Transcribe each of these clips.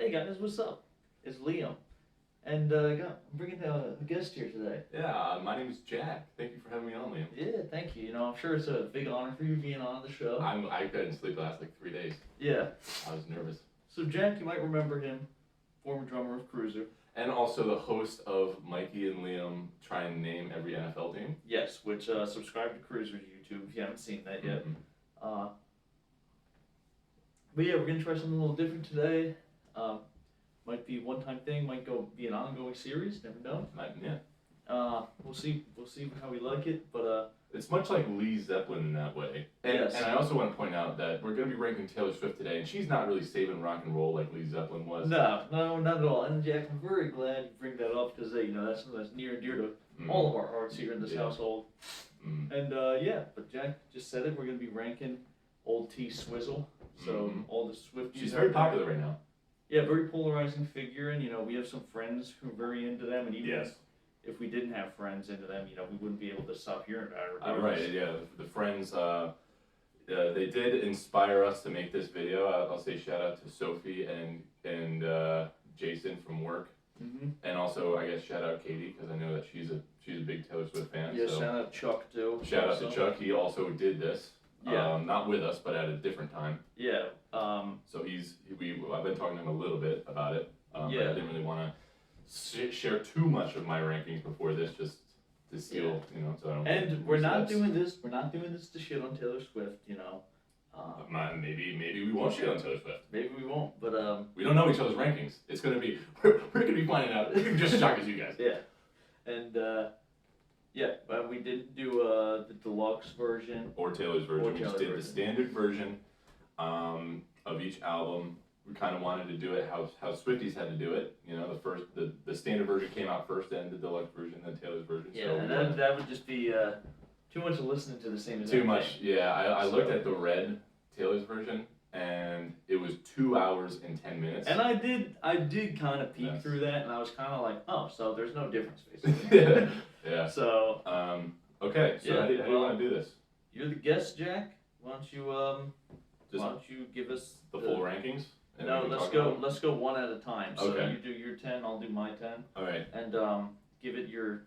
Hey guys, what's up? It's Liam, and I'm bringing a guest here today. Yeah, my name is Jack. Thank you for having me on, Liam. Yeah, thank you. I'm sure it's a big honor for you being on the show. I couldn't sleep the last like 3 days. Yeah. I was nervous. So Jack, you might remember him, former drummer of Kruiser. And also the host of Mikey and Liam try and name every NFL team. Yes, which subscribe to Kruiser's YouTube if you haven't seen that yet. Mm-hmm. But yeah, we're gonna try something a little different today. Might be a one-time thing, might be an ongoing series. Never know. Yeah. We'll see how we like it, but It's much like Lee Zeppelin in that way. And, yes. And I also want to point out that we're going to be ranking Taylor Swift today, and she's not really saving rock and roll like Lee Zeppelin was. No, not at all. And Jack, I'm very glad you bring that up because that's something that's near and dear to all of our hearts here in this household. And but Jack just said it. We're going to be ranking old T Swizzle. So all the Swifties. She's very popular right now. Yeah, very polarizing figure, and we have some friends who are very into them, and even if we didn't have friends into them, we wouldn't be able to stop hearing about her. Right, yeah. The friends, they did inspire us to make this video. I'll say shout out to Sophie and Jason from work, and also I guess shout out Katie because I know that she's a big Taylor Swift fan. Yeah, so. Shout out Chuck too. Shout out to Chuck. He also did this. Yeah. Not with us, but at a different time. Yeah. So I've been talking to him a little bit about it. But I didn't really want to share too much of my rankings before this, just to steal, so I don't. And we're not doing this. We're not doing this to shit on Taylor Swift, Maybe we won't shit on Taylor Swift. Maybe we won't, but we don't know each other's rankings. It's gonna be we're gonna be finding out. We're just shock as you guys. Yeah, and but we didn't do the deluxe version or Taylor's version. We just did the standard version of each album. We kind of wanted to do it how Swifties had to do it. The standard version came out first, then the deluxe version, then Taylor's version. Yeah, so and that would just be too much of listening to the same. Too much, yeah. I looked at the red Taylor's version, and it was 2 hours and 10 minutes. And I did kind of peek through that, and I was kind of like, oh, so there's no difference basically. Yeah. So. Okay. So how do you want to do this? You're the guest, Jack. Why don't you give us the full rankings? No, let's go one at a time. So okay. You do your 10, I'll do my 10. All right. And give it your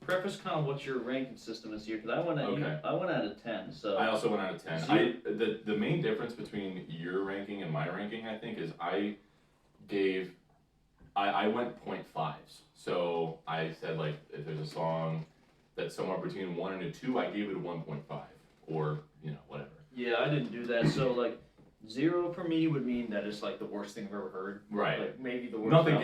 preface kind of what your ranking system is here, because I went out of 10. So I also went out of 10. The main difference between your ranking and my ranking, I think, is I went 0.5s. So I said, like, if there's a song that's somewhere between 1 and a 2, I gave it a 1.5 or whatever. Yeah, I didn't do that. So like 0 for me would mean that it's like the worst thing I've ever heard. Right. Like maybe the worst. Nothing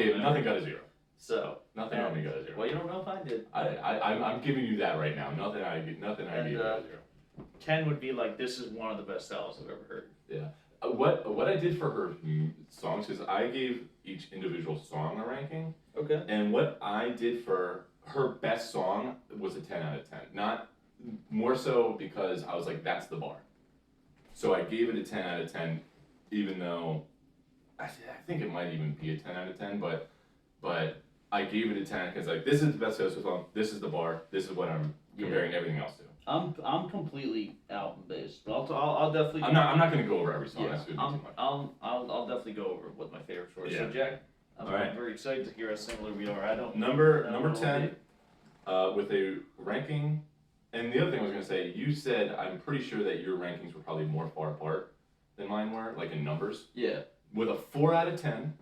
got a 0. So nothing on me got a 0. Well, you don't know if I did. I'm giving you that right now. Nothing I gave got a 0. 10 would be like, this is one of the best albums I've ever heard. Yeah. What I did for her songs is I gave each individual song a ranking. Okay. And what I did for her best song was a 10 out of 10. Not more so because I was like, that's the bar. So I gave it a 10 out of 10, even though I think it might even be a 10 out of 10, but I gave it a 10 because like, this is the best Taylor Swift song, this is the bar, this is what I'm comparing everything else to. I'm completely album based, but I'll definitely. I'm not going to go over every song. That's I'll definitely go over what my favorites were. Yeah. So Jack, I'm very excited to hear how similar we are. Number 10, with a ranking. And the other thing I was going to say, you said, I'm pretty sure that your rankings were probably more far apart than mine were, like in numbers. Yeah. With a 4 out of 10,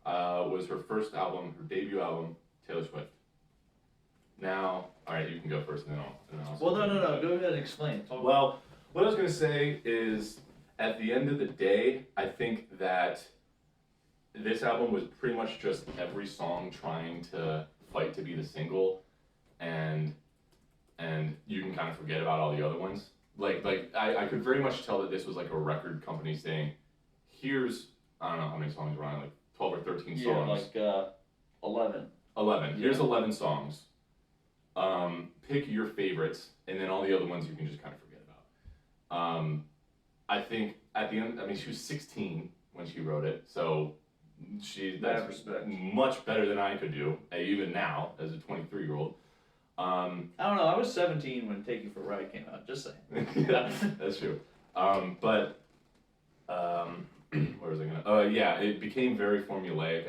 was her first album, her debut album, Taylor Swift. Now, all right, you can go first, and then I'll. Well, no. Go ahead and explain. Well, what I was going to say is, at the end of the day, I think that this album was pretty much just every song trying to fight to be the single, and you can kind of forget about all the other ones. Like I could very much tell that this was like a record company saying, here's, I don't know how many songs were on, like 12 or 13 songs. Yeah, like 11. 11. Yeah. Here's 11 songs. Pick your favorites, and then all the other ones you can just kind of forget about. I think at the end, she was 16 when she wrote it, so that's much better than I could do, even now, as a 23-year-old. I don't know, I was 17 when Take You for a Ride came out, just saying. That's true. But where was I gonna? Yeah, it became very formulaic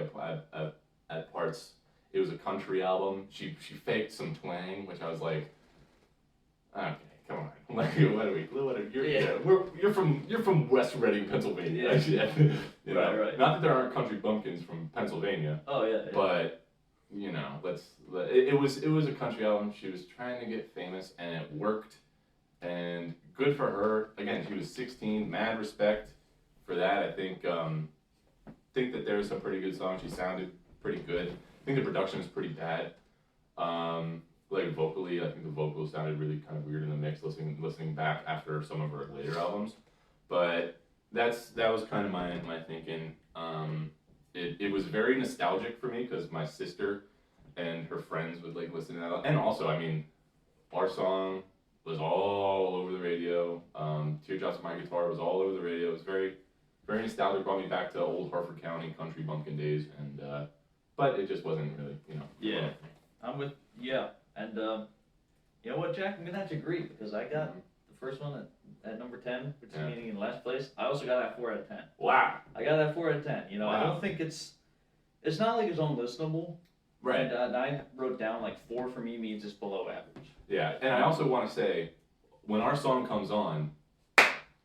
at parts. It was a country album. She faked some twang, which I was like, okay, come on. Like, you're from West Reading, Pennsylvania. Yeah. You know? Right. Not that there aren't country bumpkins from Pennsylvania. Oh yeah. But you know, it was a country album. She was trying to get famous, and it worked. And good for her. Again, she was 16. Mad respect for that. I think that there's some pretty good songs. She sounded pretty good. I think the production was pretty bad. Like vocally, I think the vocals sounded really kind of weird in the mix. Listening back after some of her later albums, but that was kind of my thinking. It was very nostalgic for me because my sister and her friends would like listen to that, and also, I mean, our song was all over the radio. Teardrops on My Guitar was all over the radio. It was very, very nostalgic. Brought me back to old Harford County country bumpkin days, and but it just wasn't really, you know. Yeah, I'm with and you know what, Jack? I'm gonna have to agree because I got the first one at number 10, which is meaning in last place. I also got that 4 out of 10. Wow. I got that 4 out of 10. You know, wow. I don't think it's not like it's unlistenable. Right. And I wrote down like 4 for me means it's below average. Yeah, and I also want to say, when our song comes on,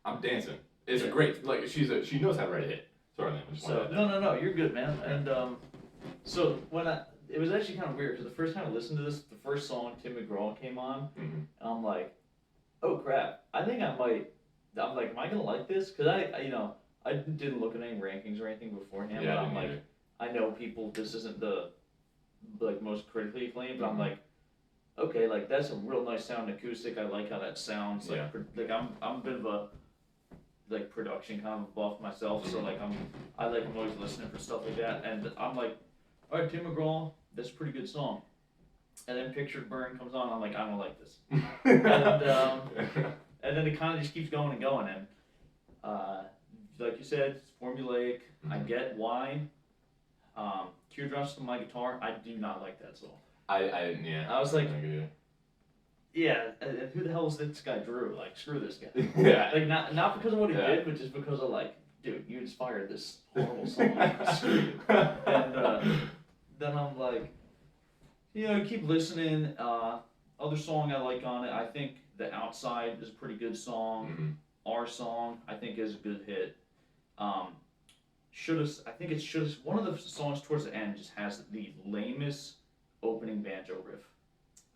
I'm dancing. It's a great, like, she knows how to write a hit. Sorry, man. So no, you're good, man. And so when it was actually kind of weird because the first time I listened to this, the first song Tim McGraw came on, and I'm like, oh crap, I think I'm like, am I gonna like this? Because I didn't look at any rankings or anything beforehand, but I'm like, I know people, this isn't the like most critically acclaimed, but I'm like, okay, like that's a real nice sound acoustic. I like how that sounds. Like, like I'm a bit of a like production kind of buff myself, so like I'm always listening for stuff like that, and I'm like, all right, Tim McGraw, that's a pretty good song. And then Pictured Burn comes on, I'm like, I don't like this. And then it kind of just keeps going and going, and like you said, it's formulaic. I get why. Teardrops on My Guitar, I do not like that song. I was like, yeah, and who the hell is this guy Drew? Like, screw this guy. Yeah. Like, not because of what he did, but just because of like, dude, you inspired this horrible song. Screw you. And then I'm like, you know, keep listening. Other song I like on it, I think The Outside is a pretty good song. Our Song, I think, is a good hit. I think it's Should've, one of the songs towards the end just has the lamest opening banjo riff.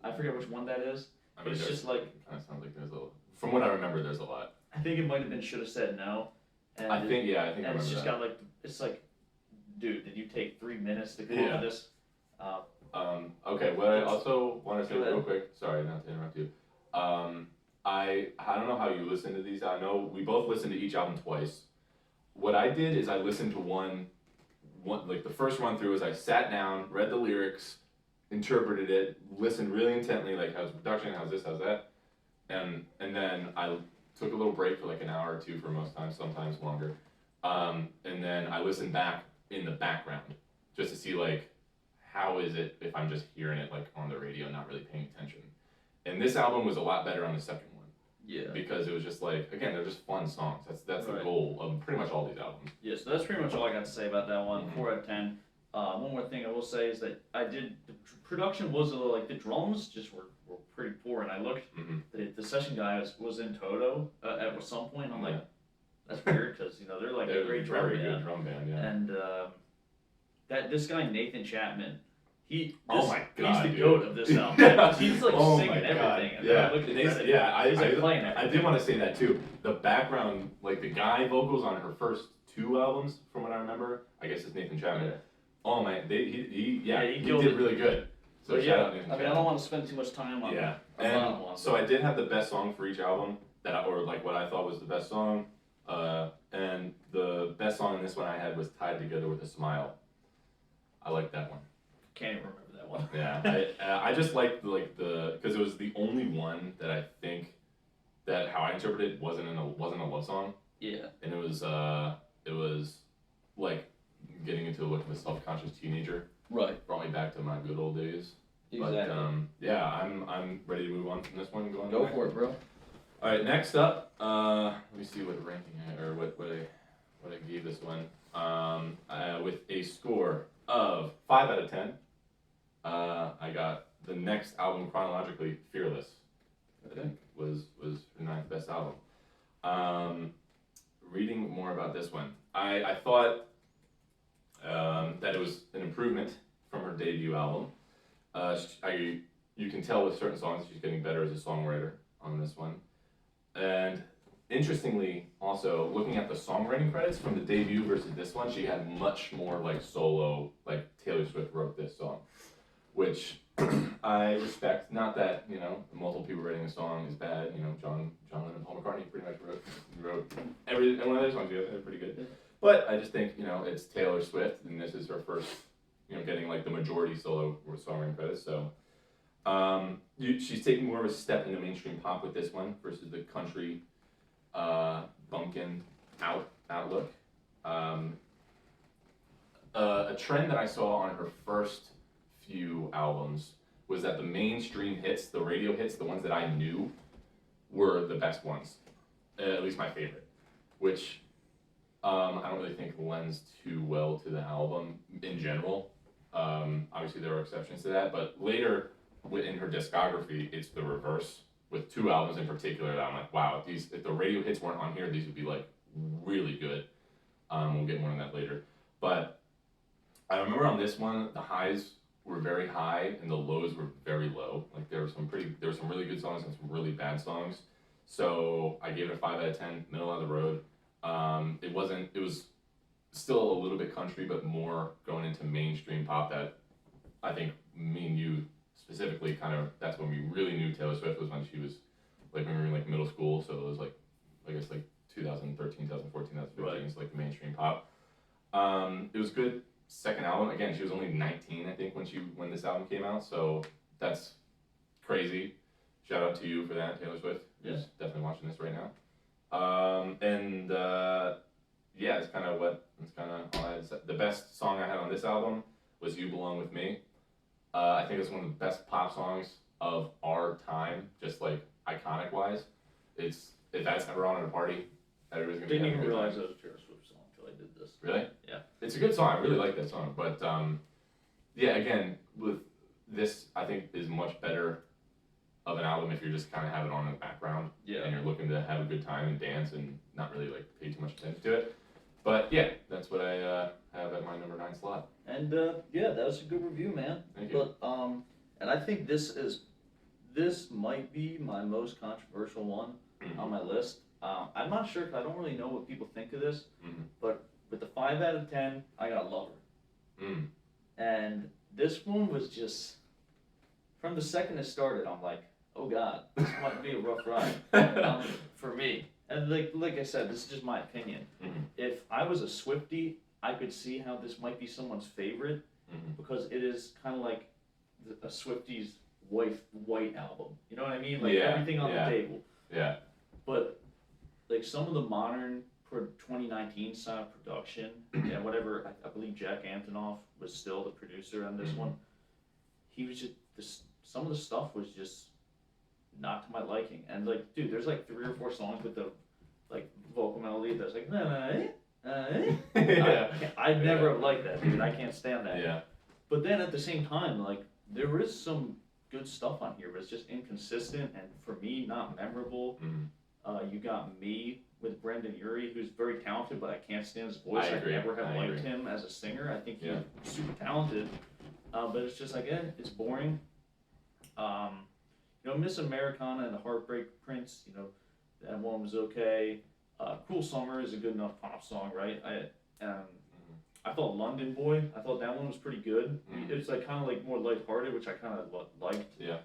I forget which one that is. I mean, it's just like, it kind of sounds like there's from what I remember, there's a lot. I think it might have been Should've Said No. And I think I remember it's just that. got like, it's like, dude, did you take 3 minutes to come up with this? Okay, what I also want to say real quick, sorry not to interrupt you. I don't know how you listen to these. I know we both listened to each album twice. What I did is I listened to one like the first run through is I sat down, read the lyrics, interpreted it, listened really intently, like how's the production, how's this, how's that, and then I took a little break for like an hour or two for most times, sometimes longer, and then I listened back in the background just to see like how is it if I'm just hearing it like on the radio, not really paying attention. And this album was a lot better on the second one. Yeah. Because it was just like, again, they're just fun songs. That's the goal of pretty much all these albums. Yeah, so that's pretty much all I got to say about that one. 4 out of 10. One more thing I will say is that the production was a little, like the drums just were pretty poor, and I looked, the session guy was in Toto at some point, and I'm like, that's weird, because, you know, they're like a great drum band. Good drum band, yeah. And this guy, Nathan Chapman, he's the goat of this album. Yeah. He's like singing everything. And I playing everything. I did want to say that too. The background, like the guy vocals on her first 2 albums, from what I remember, I guess it's Nathan Chapman. Yeah. Oh man, he did did really good. So shout out Nathan Chapman. I don't want to spend too much time on the bottom one. So I did have the best song for each album, or like what I thought was the best song. And the best song in this one I had was Tied Together with a Smile. I like that one. Can't even remember that one. Yeah, I just liked because it was the only one that I think that how I interpreted it wasn't a love song. Yeah. And it was like getting into a look of a self-conscious teenager. Right. Brought me back to my good old days. Exactly. But I'm ready to move on from this one and go on. For it, bro. All right, next up, let me see what ranking or what what I gave this one. With a score of 5 out of 10. I got the next album chronologically, Fearless. I think was her ninth best album. Reading more about this one, I thought that it was an improvement from her debut album. You can tell with certain songs she's getting better as a songwriter on this one. And interestingly, also looking at the songwriting credits from the debut versus this one, she had much more like solo, like Taylor Swift wrote this song, which I respect. Not that multiple people writing a song is bad. John Lennon and Paul McCartney pretty much wrote every one of their songs. Yeah, they're pretty good. But I just think it's Taylor Swift, and this is her first getting like the majority solo songwriting credits. So she's taking more of a step into mainstream pop with this one versus the country bumpkin outlook. A trend that I saw on her first few albums was that the mainstream hits, the radio hits, the ones that I knew were the best ones, at least my favorite, which I don't really think lends too well to the album in general. Obviously there are exceptions to that, but later in her discography, it's the reverse, with 2 albums in particular that I'm like, wow, if the radio hits weren't on here, these would be like really good. We'll get more on that later. But I remember on this one, the highs were very high and the lows were very low. Like there were some really good songs and some really bad songs. So I gave it a 5 out of 10, middle of the road. It was still a little bit country, but more going into mainstream pop that I think me and you specifically that's when we really knew Taylor Swift, was when she was like when we were in like middle school. So it was like, I guess like 2013, 2014, 2015, right. It's like the mainstream pop. It was good. Second album, again, she was only 19, I think, when this album came out, so that's crazy. Shout out to you for that, Taylor Swift. Who's definitely watching this right now. Yeah, it's kind of all I had to say. The best song I had on this album was "You Belong with Me." I think it's one of the best pop songs of our time, just like iconic wise. If that's ever on at a party, everybody's gonna. Didn't even realize it was a Taylor Swift song until I did this. Really? Yeah. It's a good song. I really like that song. But yeah, again, with this, I think is much better of an album if you're just kind of have it on in the background. Yeah. And you're looking to have a good time and dance and not really like pay too much attention to it. But yeah, that's what I have at my number 9 slot. And yeah, that was a good review, man. Thank you. But and I think this might be my most controversial one on my list. I'm not sure, 'cause I don't really know what people think of this, but with the 5 out of 10, I got Lover. And this one was just, from the second it started, I'm like, oh God, this might be a rough ride for me. And like I said, this is just my opinion. If I was a Swiftie, I could see how this might be someone's favorite, because it is kind of like a Swiftie's white album. You know what I mean? Like everything on the table. Yeah. But like some of the modern 2019 style production and whatever, I believe Jack Antonoff was still the producer on this one. He was just some of the stuff was just not to my liking. And like, dude, there's like 3 or 4 songs with the like vocal melody that's like I'd never have liked that, dude. I can't stand that. Yeah. But then at the same time, like there is some good stuff on here, but it's just inconsistent and for me not memorable. You got Me with Brendan Urie, who's very talented, but I can't stand his voice. I never have liked him as a singer. I think he's super talented, but it's just like it's boring. Miss Americana and the Heartbreak Prince, that one was okay. Cruel Summer is a good enough pop song, right? I thought London Boy, I thought that one was pretty good. It's like kind of like more lighthearted, which I kind of liked. Yeah.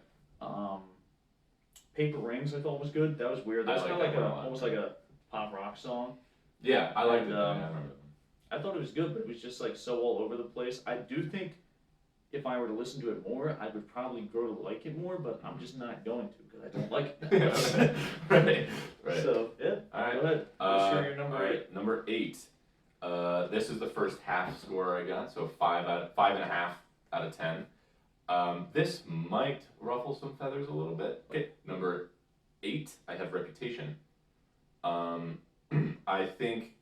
Paper Rings I thought was good. That was weird. That's kind of like almost like a pop rock song. Yeah, I liked it. I thought it was good, but it was just like so all over the place. I do think if I were to listen to it more, I would probably grow to like it more, but I'm just not going to because I don't like it that much. Right. So, yeah, all right. Go ahead. Share your number 8. Number 8. This is the first half score I got, so 5.5 out of 10. This might ruffle some feathers a little bit. Okay, number 8, I have Reputation. I think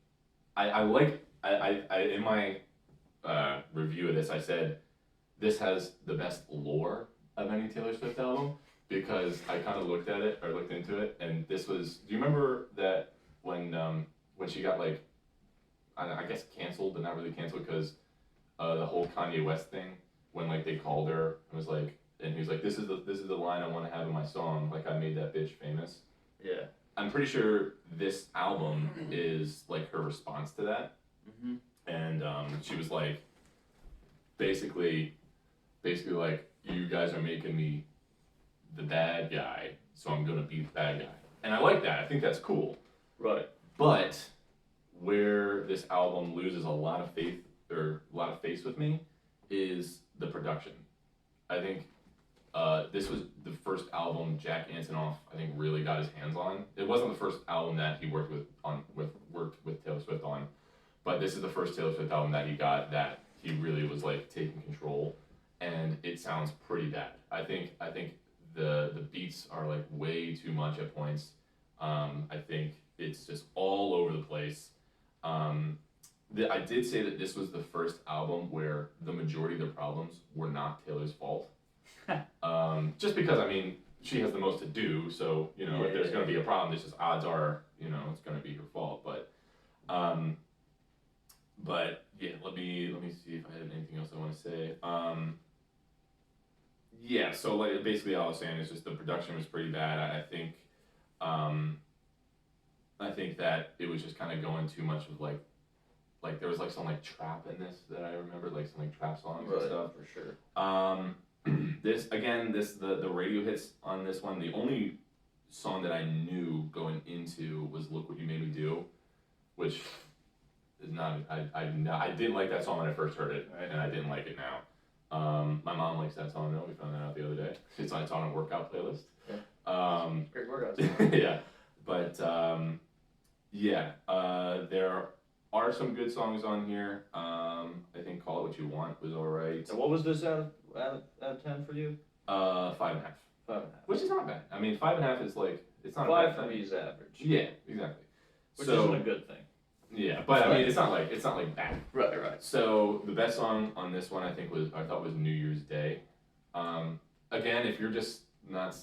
in my review of this, I said this has the best lore of any Taylor Swift album because I kind of looked into it, and this was. Do you remember that when she got like, I guess canceled, but not really canceled because the whole Kanye West thing when like they called her and was like, and he was like, this is the line I want to have in my song, like I made that bitch famous. Yeah. I'm pretty sure this album is like her response to that. Mm-hmm. And she was like, basically like, you guys are making me the bad guy, so I'm gonna be the bad guy. And I like that. I think that's cool. Right. But where this album loses a lot of face with me is the production. I think this was the first album Jack Antonoff I think really got his hands on. It wasn't the first album that he worked with Taylor Swift on, but this is the first Taylor Swift album that he got that he really was like taking control, and it sounds pretty bad. I think the beats are like way too much at points. I think it's just all over the place. I did say that this was the first album where the majority of the problems were not Taylor's fault. Just because, I mean, she has the most to do, so, you know, if there's going to be a problem, it's just odds are, you know, it's going to be her fault. But yeah, let me see if I have anything else I want to say. Yeah, so like basically all I was saying is just the production was pretty bad. I think that it was just kind of going too much of like there was like some like trap in this that I remember, like some like trap songs and stuff. For sure. The radio hits on this one. The only song that I knew going into was "Look What You Made Me Do," which is not. I didn't like that song when I first heard it, and I didn't like it now. My mom likes that song though. We found that out the other day. It's on a workout playlist. Yeah. Great workout. Yeah, but there are some good songs on here. I think "Call It What You Want" was alright. So what was this out of 10 for you? 5.5. 5.5. Which is not bad. I mean, 5.5 is like, it's not 5 a bad for thing. me is average. Yeah, exactly. Which isn't a good thing. Yeah, but I mean, it's not like bad. Right. So the best song on this one, I thought was "New Year's Day." Again, if you're just not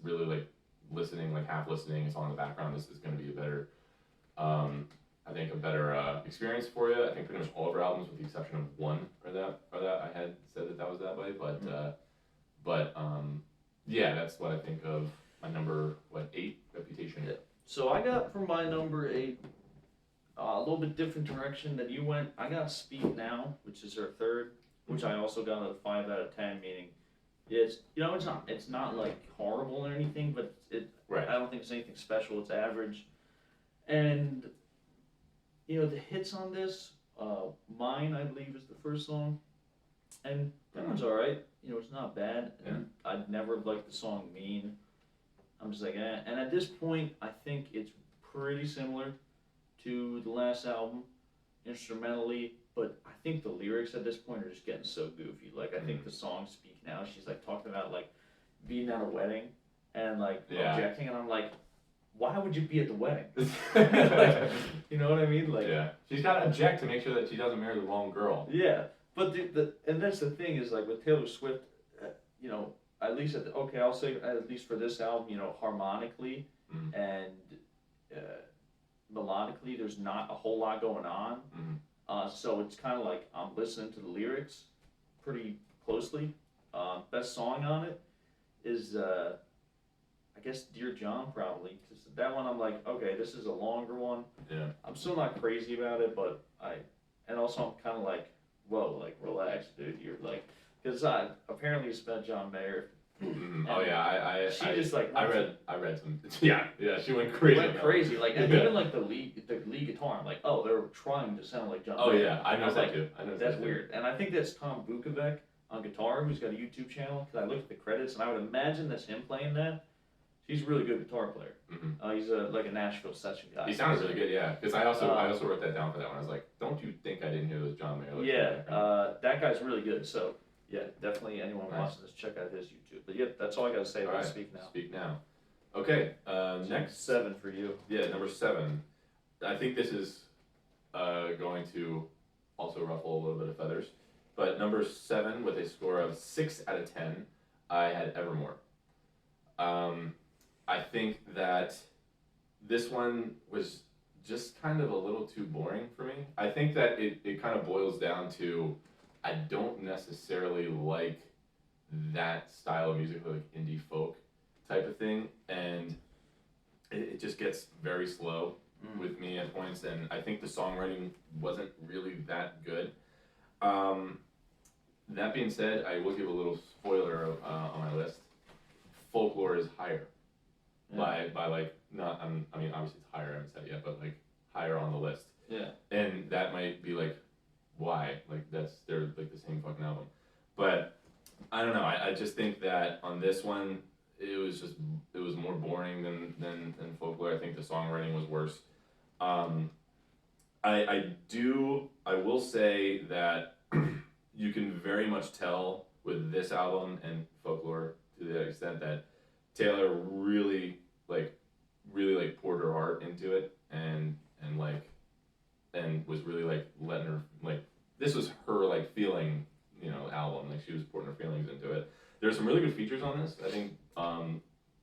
really like listening, like half listening, it's on in the background, this is going to be a better, I think a better experience for you. I think pretty much all of our albums, with the exception of one, or that I had said that was that way. But yeah, that's what I think of my number 8, Reputation. Yeah. So I got for my number 8 a little bit different direction than you went. I got Speak Now, which is her third, which I also got a 5 out of 10, meaning it's not like horrible or anything, but Right. I don't think it's anything special. It's average, and the hits on this, Mine, I believe, is the first song, and that one's all right. It's not bad, and I'd never liked the song Mean. I'm just like, eh. And at this point, I think it's pretty similar to the last album, instrumentally, but I think the lyrics at this point are just getting so goofy. Like, I think the song Speak Now, she's like talking about like being at a wedding and like objecting, and I'm like, why would you be at the wedding? Like, you know what I mean? Like, yeah, she's got to object to make sure that she doesn't marry the wrong girl. Yeah, but and that's the thing is, like, with Taylor Swift, at least I'll say at least for this album, harmonically and melodically, there's not a whole lot going on. So it's kind of like I'm listening to the lyrics pretty closely. Best song on it is I guess Dear John, probably, because that one I'm like, okay, this is a longer one. Yeah. I'm still not crazy about it, but and also I'm kind of like, whoa, like, relax, dude. You're like, because apparently it's about John Mayer. Oh yeah, I read some. Yeah, she went crazy. Like, and even like the lead guitar, I'm like, oh, they're trying to sound like John Mayer. Oh yeah, I know that too. That's weird, and I think that's Tom Bukovac on guitar, who's got a YouTube channel. Because I looked at the credits, and I would imagine that's him playing that. He's a really good guitar player. He's like a Nashville session guy. He sounds really good, yeah. Because I also wrote that down for that one. I was like, don't you think I didn't hear those John Mayer? That guy's really good. So yeah, definitely anyone watching this, check out his YouTube. But yeah, that's all I gotta say about Speak Now. Speak Now. Okay, next 7 for you. Yeah, number 7. I think this is going to also ruffle a little bit of feathers. But number 7 with a score of 6 out of 10, I had Evermore. I think that this one was just kind of a little too boring for me. I think that it kind of boils down to I don't necessarily like that style of music, like indie folk type of thing, and it just gets very slow with me at points, and I think the songwriting wasn't really that good. That being said, I will give a little spoiler on my list. Folklore is higher by like not I mean obviously it's higher, I haven't said it yet, but like higher on the list. Yeah. And that might be like why, like they're like the same fucking album, but I don't know. I just think that on this one it was more boring than Folklore. I think the songwriting was worse. I will say that you can very much tell with this album and Folklore to the extent that Taylor really poured her heart into it and was really like letting her, like, this was her like feeling, album, like she was pouring her feelings into it. There's some really good features on this. I think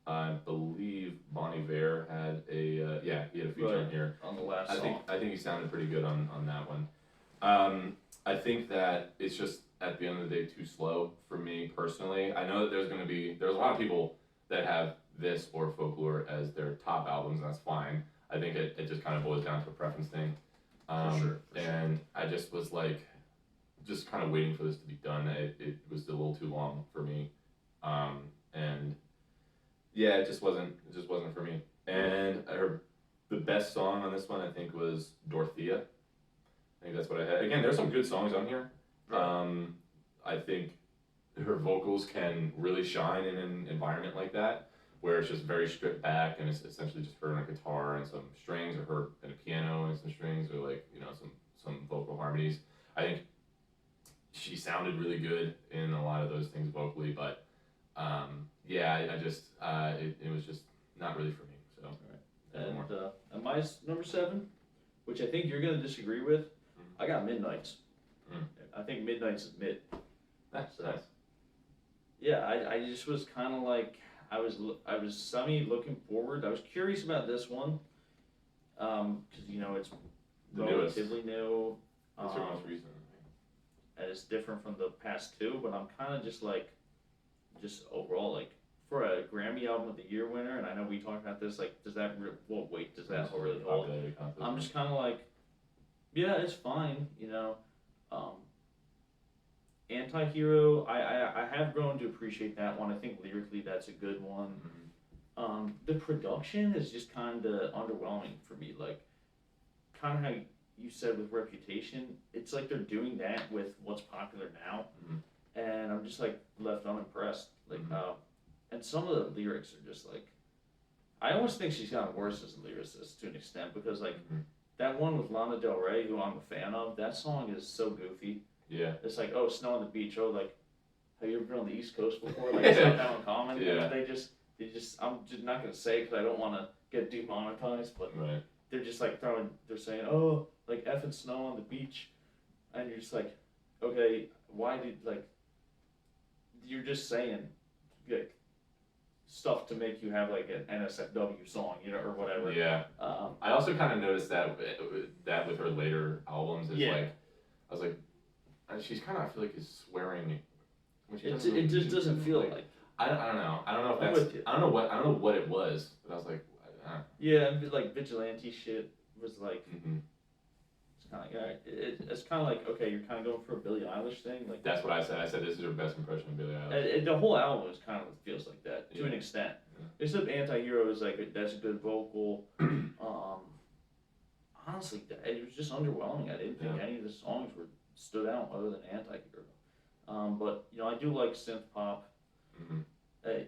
I believe Bon Iver had he had a feature on here on the last song. I think he sounded pretty good on that one. I think that it's just at the end of the day too slow for me personally. I know that there's a lot of people that have this or Folklore as their top albums, and that's fine. I think it just kind of boils down to a preference thing. For sure. And I just was like, just kind of waiting for this to be done. It was a little too long for me. And yeah, it just wasn't for me. And the best song on this one, I think, was Dorothea. I think that's what I had. Again, there's some good songs on here. I think her vocals can really shine in an environment like that, where it's just very stripped back and it's essentially just her and a guitar and some strings, or her and a piano and some strings, or like, some vocal harmonies. I think she sounded really good in a lot of those things vocally, but I just it was just not really for me. So, and my number 7, which I think you're gonna disagree with, I got Midnights. I think Midnights is mid. That's nice. Yeah, I just was kind of like I was looking forward. I was curious about this one, because it's relatively new. It's her most recent. And it's different from the past 2, but I'm kind of just overall, like, for a Grammy Album of the Year winner, and I know we talked about this, like, does that really hold? I'm just kind of like, yeah, it's fine, Anti-Hero, I have grown to appreciate that one. I think lyrically that's a good one. The production is just kind of underwhelming for me, like, kind of how you said with Reputation, it's like they're doing that with what's popular now, and I'm just like left unimpressed. Like, and some of the lyrics are just like, I almost think she's gotten worse as a lyricist to an extent, because like that one with Lana Del Rey, who I'm a fan of, that song is so goofy. Yeah. It's like, oh, snow on the beach. Oh, like, have you ever been on the East Coast before? Like, it's not that uncommon. Yeah. And they just, I'm just not gonna say because I don't want to get demonetized, but right. They're just like they're saying, oh, like effing snow on the beach, and you're just like, okay, why did, like, you're just saying, like, stuff to make you have like an NSFW song, or whatever. Yeah. I also kind of noticed that with her later albums, it's like, I was like, she's kind of, I feel like, is swearing. It just doesn't feel like. I don't know. I don't know if that's. I don't know what it was, but I was like. Yeah, and like vigilante shit was like. It's kind of like, it's kind of like, okay, you're kind of going for a Billie Eilish thing, like. That's what I said. I said this is her best impression of Billie Eilish. The whole album is kind of feels like that to an extent. Yeah. Except Anti-Hero is like that's a good vocal. Honestly, it was just underwhelming. I didn't think any of the songs stood out other than Anti-Hero. But I do like synth pop.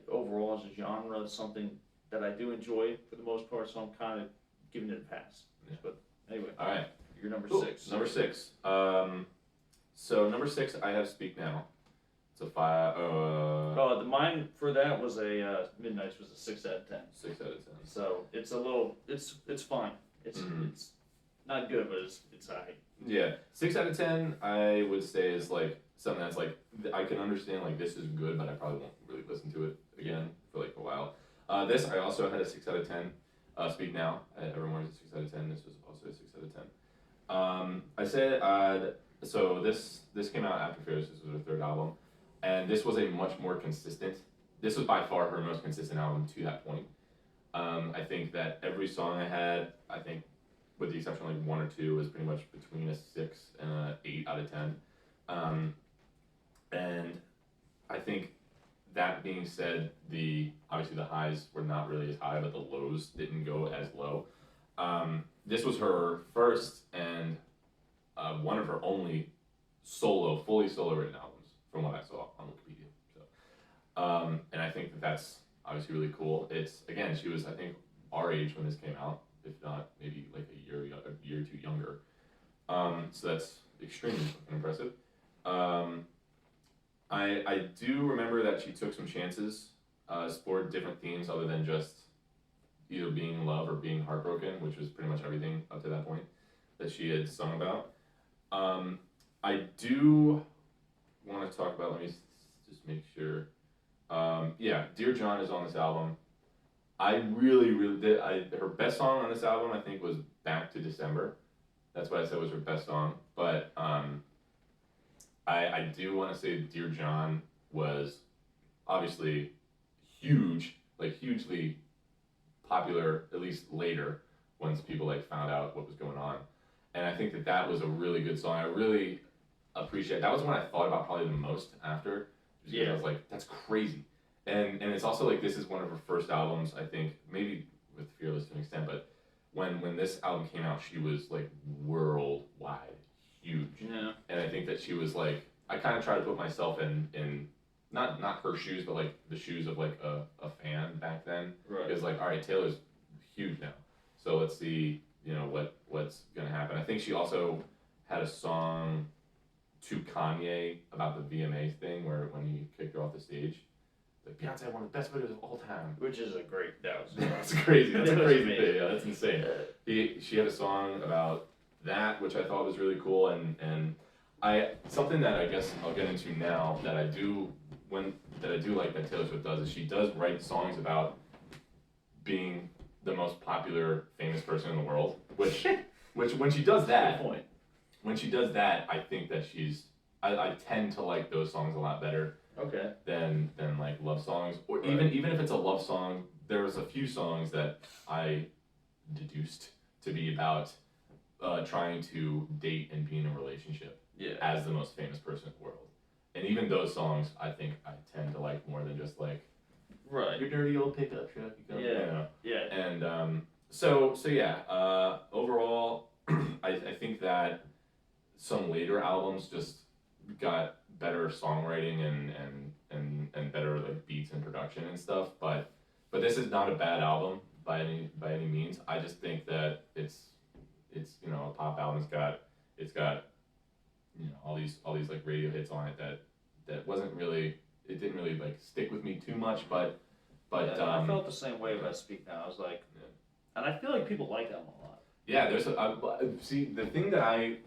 Overall, as a genre, it's something that I do enjoy for the most part. So I'm kind of giving it a pass. Yeah. But anyway, all right, you're number 6. Number 6. So number 6, I have Speak Now. It's a 5. Mine for that was a Midnights was a 6 out of 10. 6 out of 10. So it's a little, it's fine. It's not good, but it's alright. Yeah, 6 out of 10. I would say is like something that's like I can understand like this is good, but I probably won't really listen to it again for like a while. This I also had a 6 out of 10. Speak Now. Everyone was a 6 out of 10. This was also a 6 out of 10. I said so this came out after Fearless. This was her third album, and this was a much more consistent. This was by far her most consistent album to that point. I think that every song I had, I think, with the exception of like one or two, was pretty much between a 6 and a 8 out of 10. And I think that being said, obviously the highs were not really as high, but the lows didn't go as low. This was her first and one of her only fully solo written albums, from what I saw on Wikipedia. So, and I think that that's obviously really cool. It's again, she was I think our age when this came out, if not maybe like a year or two younger. So that's extremely fucking impressive. I do remember that she took some chances, explored different themes other than just either being in love or being heartbroken, which was pretty much everything up to that point that she had sung about. I do want to talk about, let me just make sure. Yeah, Dear John is on this album. I really did. Her best song on this album, I think, was Back to December. That's what I said was her best song. But I do want to say Dear John was obviously huge, like hugely popular, at least later, once people like found out what was going on. And I think that that was a really good song. I really appreciate that. Was one I thought about probably the most after. Because I was like, that's crazy. And it's also like this is one of her first albums, I think, maybe with Fearless to an extent, but when this album came out, she was like worldwide huge. Yeah. And I think that she was like, I kind of try to put myself in not her shoes, but like the shoes of like a fan back then. Right. Because like, all right, Taylor's huge now, so let's see, what's gonna happen. I think she also had a song to Kanye about the VMA thing where when he kicked her off the stage. Like Beyonce, one of the best videos of all time. Which is a great. That's crazy. That's a crazy thing. Yeah, that's insane. She had a song about that, which I thought was really cool, and something that I guess I'll get into now that I do like that Taylor Swift does is she does write songs about being the most popular famous person in the world, which when she does that, good point. When she does that, I think that I tend to like those songs a lot better. Okay. Than like love songs, or right. even if it's a love song, there was a few songs that I deduced to be about trying to date and be in a relationship as the most famous person in the world, and even those songs I think I tend to like more than just like your dirty old pickup truck. And so yeah. Overall, I think that some later albums just got better songwriting and better like beats and production and stuff, but this is not a bad album by any means. I just think that it's a pop album. It's got all these like radio hits on it that wasn't really, it didn't really like stick with me too much, but I felt the same way about Speak Now. I was like, and I feel like people like that one a lot. Yeah, see the thing that I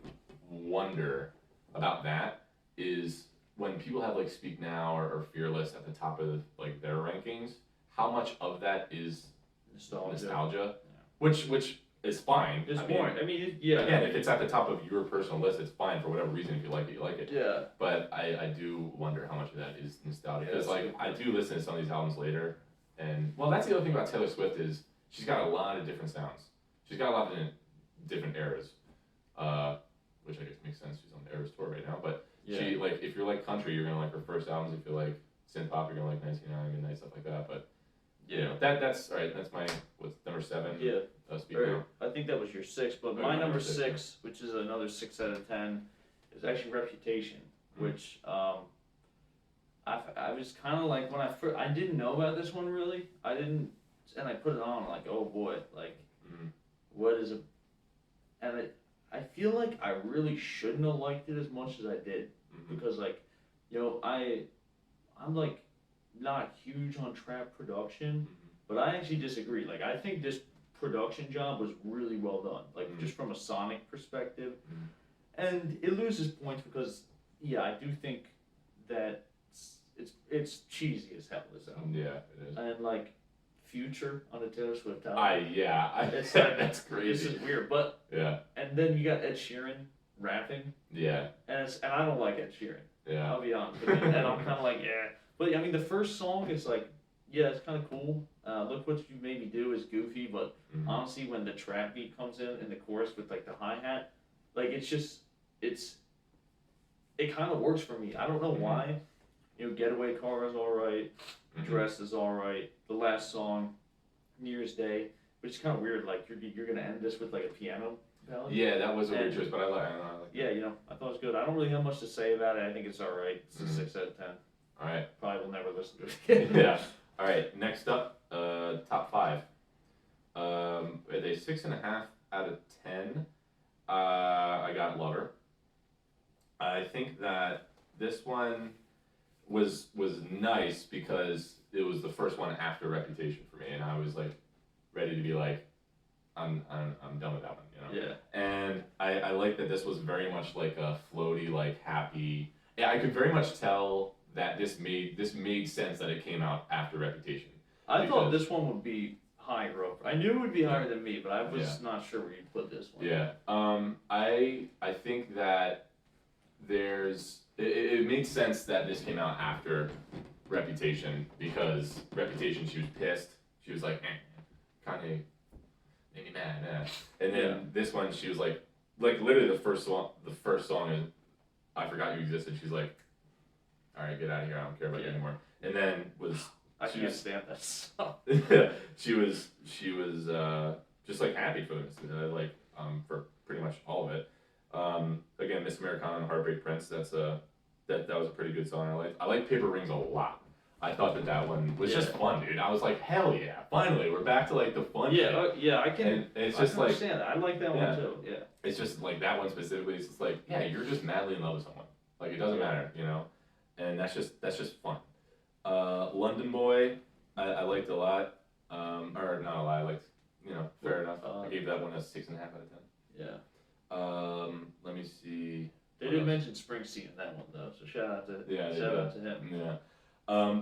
wonder about that is when people have like Speak Now or Fearless at the top of like their rankings, how much of that is nostalgia? Which is fine. It's boring. I mean, yeah. Again, if it's at the top of your personal list, it's fine for whatever reason. If you like it, you like it. Yeah. But I do wonder how much of that is nostalgia. Because like I do listen to some of these albums later, and well, that's the other thing about Taylor Swift is she's got a lot of different sounds. She's got a lot of different eras, which I guess makes sense. She's on the Eras tour right now, but. Yeah. She like if you're like country, you're gonna like her first albums. If you like synth pop, you're gonna like 1999, Midnight, stuff like that. But that's all right. That's my number 7. Yeah. Speak Now. I think that was your 6, but my number 6, which is another 6 out of 10, is actually Reputation, which I was kind of like when I didn't know about this one really. I didn't, and I put it on like, oh boy, like what is and I feel like I really shouldn't have liked it as much as I did, because like, I'm like not huge on trap production, but I actually disagree. Like I think this production job was really well done, like just from a sonic perspective. Mm. And it loses points because, yeah, I do think that it's cheesy as hell, this album. Yeah, it is. And like Future on the Taylor Swift album. It's like, that's crazy. This is weird, but yeah. And then you got Ed Sheeran rapping. Yeah. And I don't like Ed Sheeran. Yeah. I'll be honest with you. And I'm kind of like, yeah. But I mean, the first song is like, yeah, it's kind of cool. Look What You Made Me Do is goofy, but honestly, when the trap beat comes in the chorus with like the hi hat, like it kind of works for me. I don't know why. You know, Getaway Car is alright. Dress is alright. The last song, New Year's Day, which is kind of weird. Like you're gonna end this with like a piano ballad. Yeah, that was a weird choice, but I like. Yeah, you know, I thought it was good. I don't really have much to say about it. I think it's alright. It's a 6 out of 10. All right. Probably will never listen to it again. Yeah. All right. Next up, top 5. Are they 6.5 out of 10? I got Lover. I think that this one was nice because it was the first one after Reputation for me, and I was like ready to be like, I'm done with that one, you know. Yeah. And I like that this was very much like a floaty, like happy. Yeah, I could very much tell that this made sense that it came out after Reputation. I thought this one would be higher up. I knew it would be higher than me, but I was not sure where you'd put this one. Yeah. I think that it made sense that this came out after Reputation because Reputation, she was pissed. She was like, Kanye made me mad. And then this one, she was like literally the first song is I Forgot You Existed. She's like, all right, get out of here. I don't care about you anymore. And then I can't stand that song. she was just like happy for this, like for pretty much all of it. Again, Miss Americana and Heartbreak Prince. That was a pretty good song. I like Paper Rings a lot. I thought that one was just fun, dude. I was like, hell yeah! Finally, we're back to like the fun. Yeah, I can. And it's just like understand that. I like that one too. Yeah. It's just like that one specifically. It's just like, yeah, you're just madly in love with someone. Like it doesn't matter, you know. And that's just fun. London Boy, I liked a lot. Or not a lot. I liked, fair enough. I gave that one a 6.5 out of 10. Yeah. Let me see. They didn't mention Springsteen in that one though, so shout out to him. Yeah.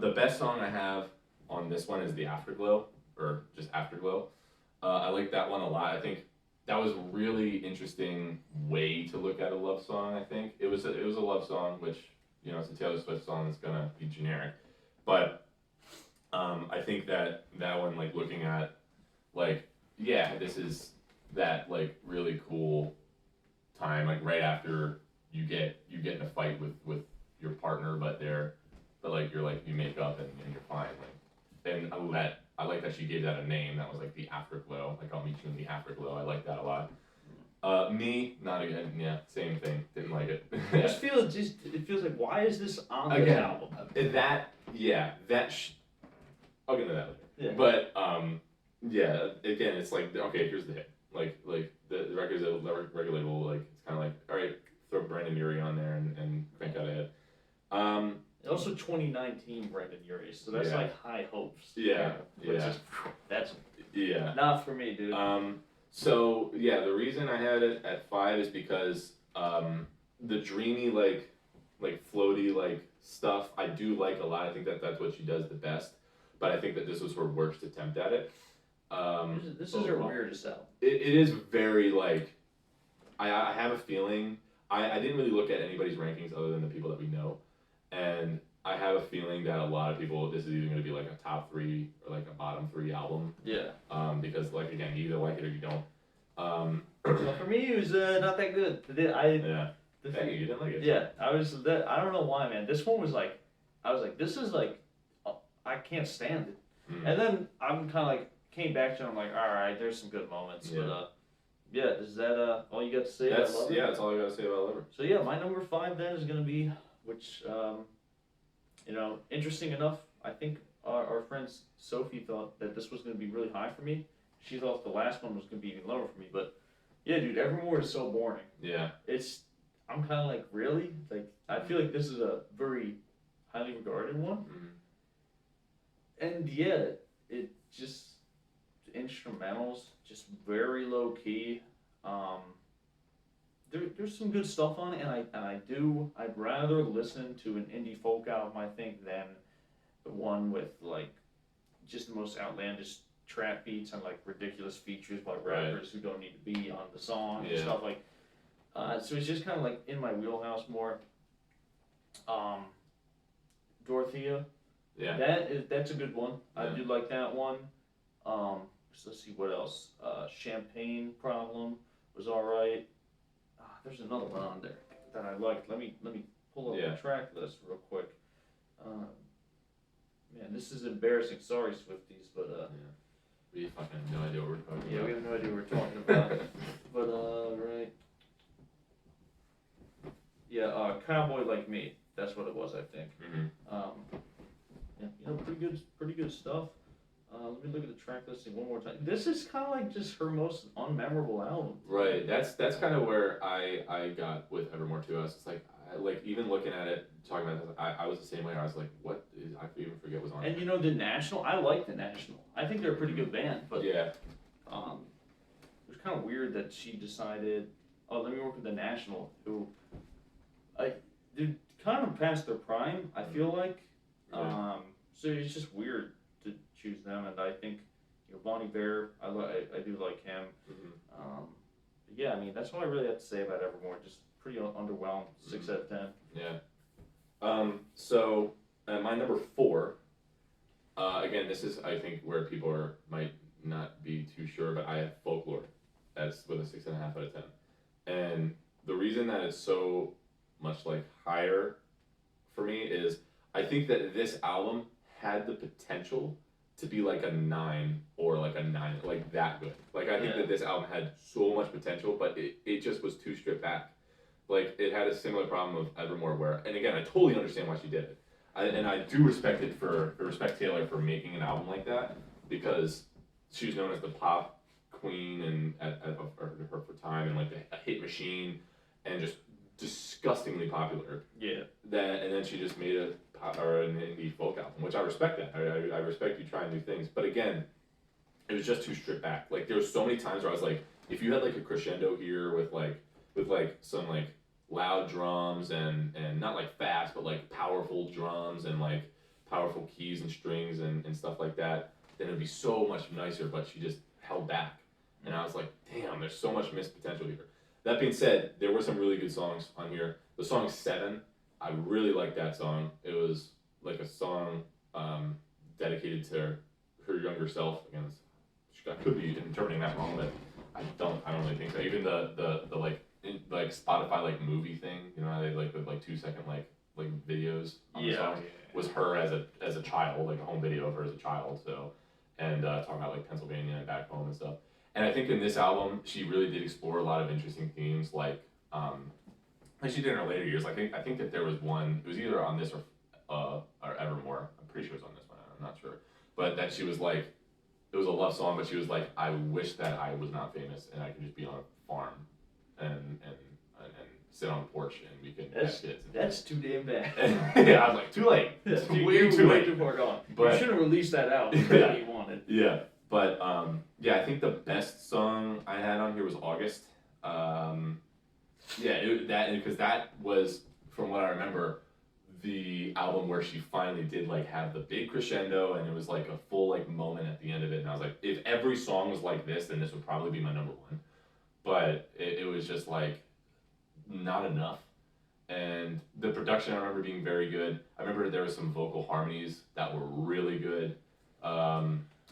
The best song I have on this one is The Afterglow, or just Afterglow. I like that one a lot. I think that was a really interesting way to look at a love song. I think it was a love song, which it's a Taylor Swift song that's gonna be generic, but I think that one, like looking at, like, yeah, this is that like really cool time, like right after you get in a fight with your partner, but you make up and you're fine. Like, and I like that she gave that a name. That was like The Afterglow. Like, I'll meet you in the Afterglow. I like that a lot. Me, not again. Yeah, same thing. Didn't like it. It feels like, why is this on the album? I'll get into that later. Yeah. But yeah, again, it's like, okay, here's the hit. Like the record's a record label. Like, it's kind of like, all right, throw Brandon Urie on there and crank out a hit. Also 2019 Brandon Urie, so that's like high hopes. Yeah. That's not for me, dude. So yeah, the reason I had it at 5 is because the dreamy like floaty like stuff I do like a lot. I think that's what she does the best. But I think that this was her worst attempt at it. This is her weirdest album. It is very like, I have a feeling, I didn't really look at anybody's rankings other than the people that we know. And I have a feeling that a lot of people, this is either going to be like a top 3 or like a bottom 3 album. Yeah. Because like, again, you either like it or you don't. Well, for me, it was not that good. You didn't like it. Yeah, I don't know why, man. This one was like, I was like, this is like, I can't stand it. And then I'm kind of like, came back to it, I'm like, all right, there's some good moments. Yeah. But is that all you got to say about Lover? Yeah, that's all I got to say about Lover. So yeah, my number 5 then is going to be, which, interesting enough, I think our friend Sophie thought that this was going to be really high for me. She thought the last one was going to be even lower for me. But yeah, dude, Evermore is so boring. Yeah. I'm kind of like, really? Like, I feel like this is a very highly regarded one. Mm-hmm. And yeah, it the instrumentals, just very low key. There's some good stuff on it, and I'd rather listen to an indie folk album, I think, than the one with like just the most outlandish trap beats and like ridiculous features by rappers who don't need to be on the song and stuff like. So it's just kind of like in my wheelhouse more. Dorothea. Yeah. That's a good one. Yeah. I do like that one. So let's see what else. Champagne Problem was all right. There's another one on there that I liked. Let me pull up the track list real quick. Man, this is embarrassing. Sorry, Swifties, but we fucking have no idea what we're talking about. Yeah, we have no idea what we're talking about. But right. Yeah, Cowboy Like Me. That's what it was, I think. Yeah, pretty good stuff. Let me look at the track listing one more time. This is kind of like just her most unmemorable album. Right. That's kind of where I got with Evermore too. I was just like even looking at it, talking about this, I was the same way. I was like, what is? I even forget what's on. And the National. I like the National. I think they're a pretty good band, but it was kind of weird that she decided, let me work with the National, who, they're kind of past their prime. I feel like, so it's just weird to choose them, and I think Bon Iver, I do like him. Yeah, I mean that's all I really have to say about Evermore. Just pretty underwhelmed. 6 out of 10. Yeah. So my number 4. Again, this is I think where people might not be too sure, but I have Folklore as with a 6.5 out of 10. And the reason that it's so much like higher for me is I think that this album had the potential to be like a 9 or like a 9, like that good. Like I think that this album had so much potential, but it just was too stripped back. Like it had a similar problem with Evermore where, and again, I totally understand why she did it. And I do respect Taylor for making an album like that because she was known as the pop queen and at her time and like a hit machine and just disgustingly popular. Yeah. And then she just made an indie folk album, which I respect that. I respect you trying new things, but again, it was just too stripped back. Like there was so many times where I was like, if you had like a crescendo here with some like loud drums and not like fast, but like powerful drums and like powerful keys and strings and stuff like that, then it'd be so much nicer. But she just held back, and I was like, damn, there's so much missed potential here. That being said, there were some really good songs on here. The song 7, I really liked that song. It was like a song dedicated to her younger self. Again, I could be interpreting that wrong, but I don't really think so. Even the like Spotify like movie thing, how they like with like 2-second like videos on the song was her as a child, like a home video of her as a child. So and talking about like Pennsylvania and back home and stuff. And I think in this album, she really did explore a lot of interesting themes, like she did in her later years. I think that there was one. It was either on this or Evermore. I'm pretty sure it was on this one. I'm not sure, but that she was like, it was a love song, but she was like, I wish that I was not famous and I could just be on a farm and sit on a porch and we could have kids. That's too damn bad. Yeah, I was like, too late. Way too far gone. But you should have released that out. That you wanted. Yeah. But I think the best song I had on here was August. Because that was, from what I remember, the album where she finally did like have the big crescendo, and it was like a full like moment at the end of it. And I was like, if every song was like this, then this would probably be my number 1. But it was just like not enough. And the production I remember being very good. I remember there was some vocal harmonies that were really good.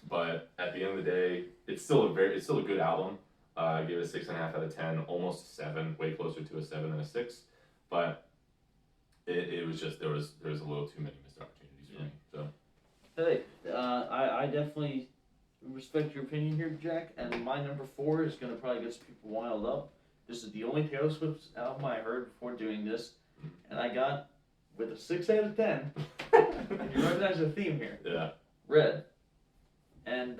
But at the end of the day, it's still a good album. I gave it a 6.5 out of 10, almost 7, way closer to a 7 than a 6. But it was just there was a little too many missed opportunities for me. So hey, I definitely respect your opinion here, Jack. And my number 4 is gonna probably get some people wild up. This is the only Taylor Swift album I heard before doing this, and I got with a 6 out of 10. You recognize the theme here. Yeah. Red. And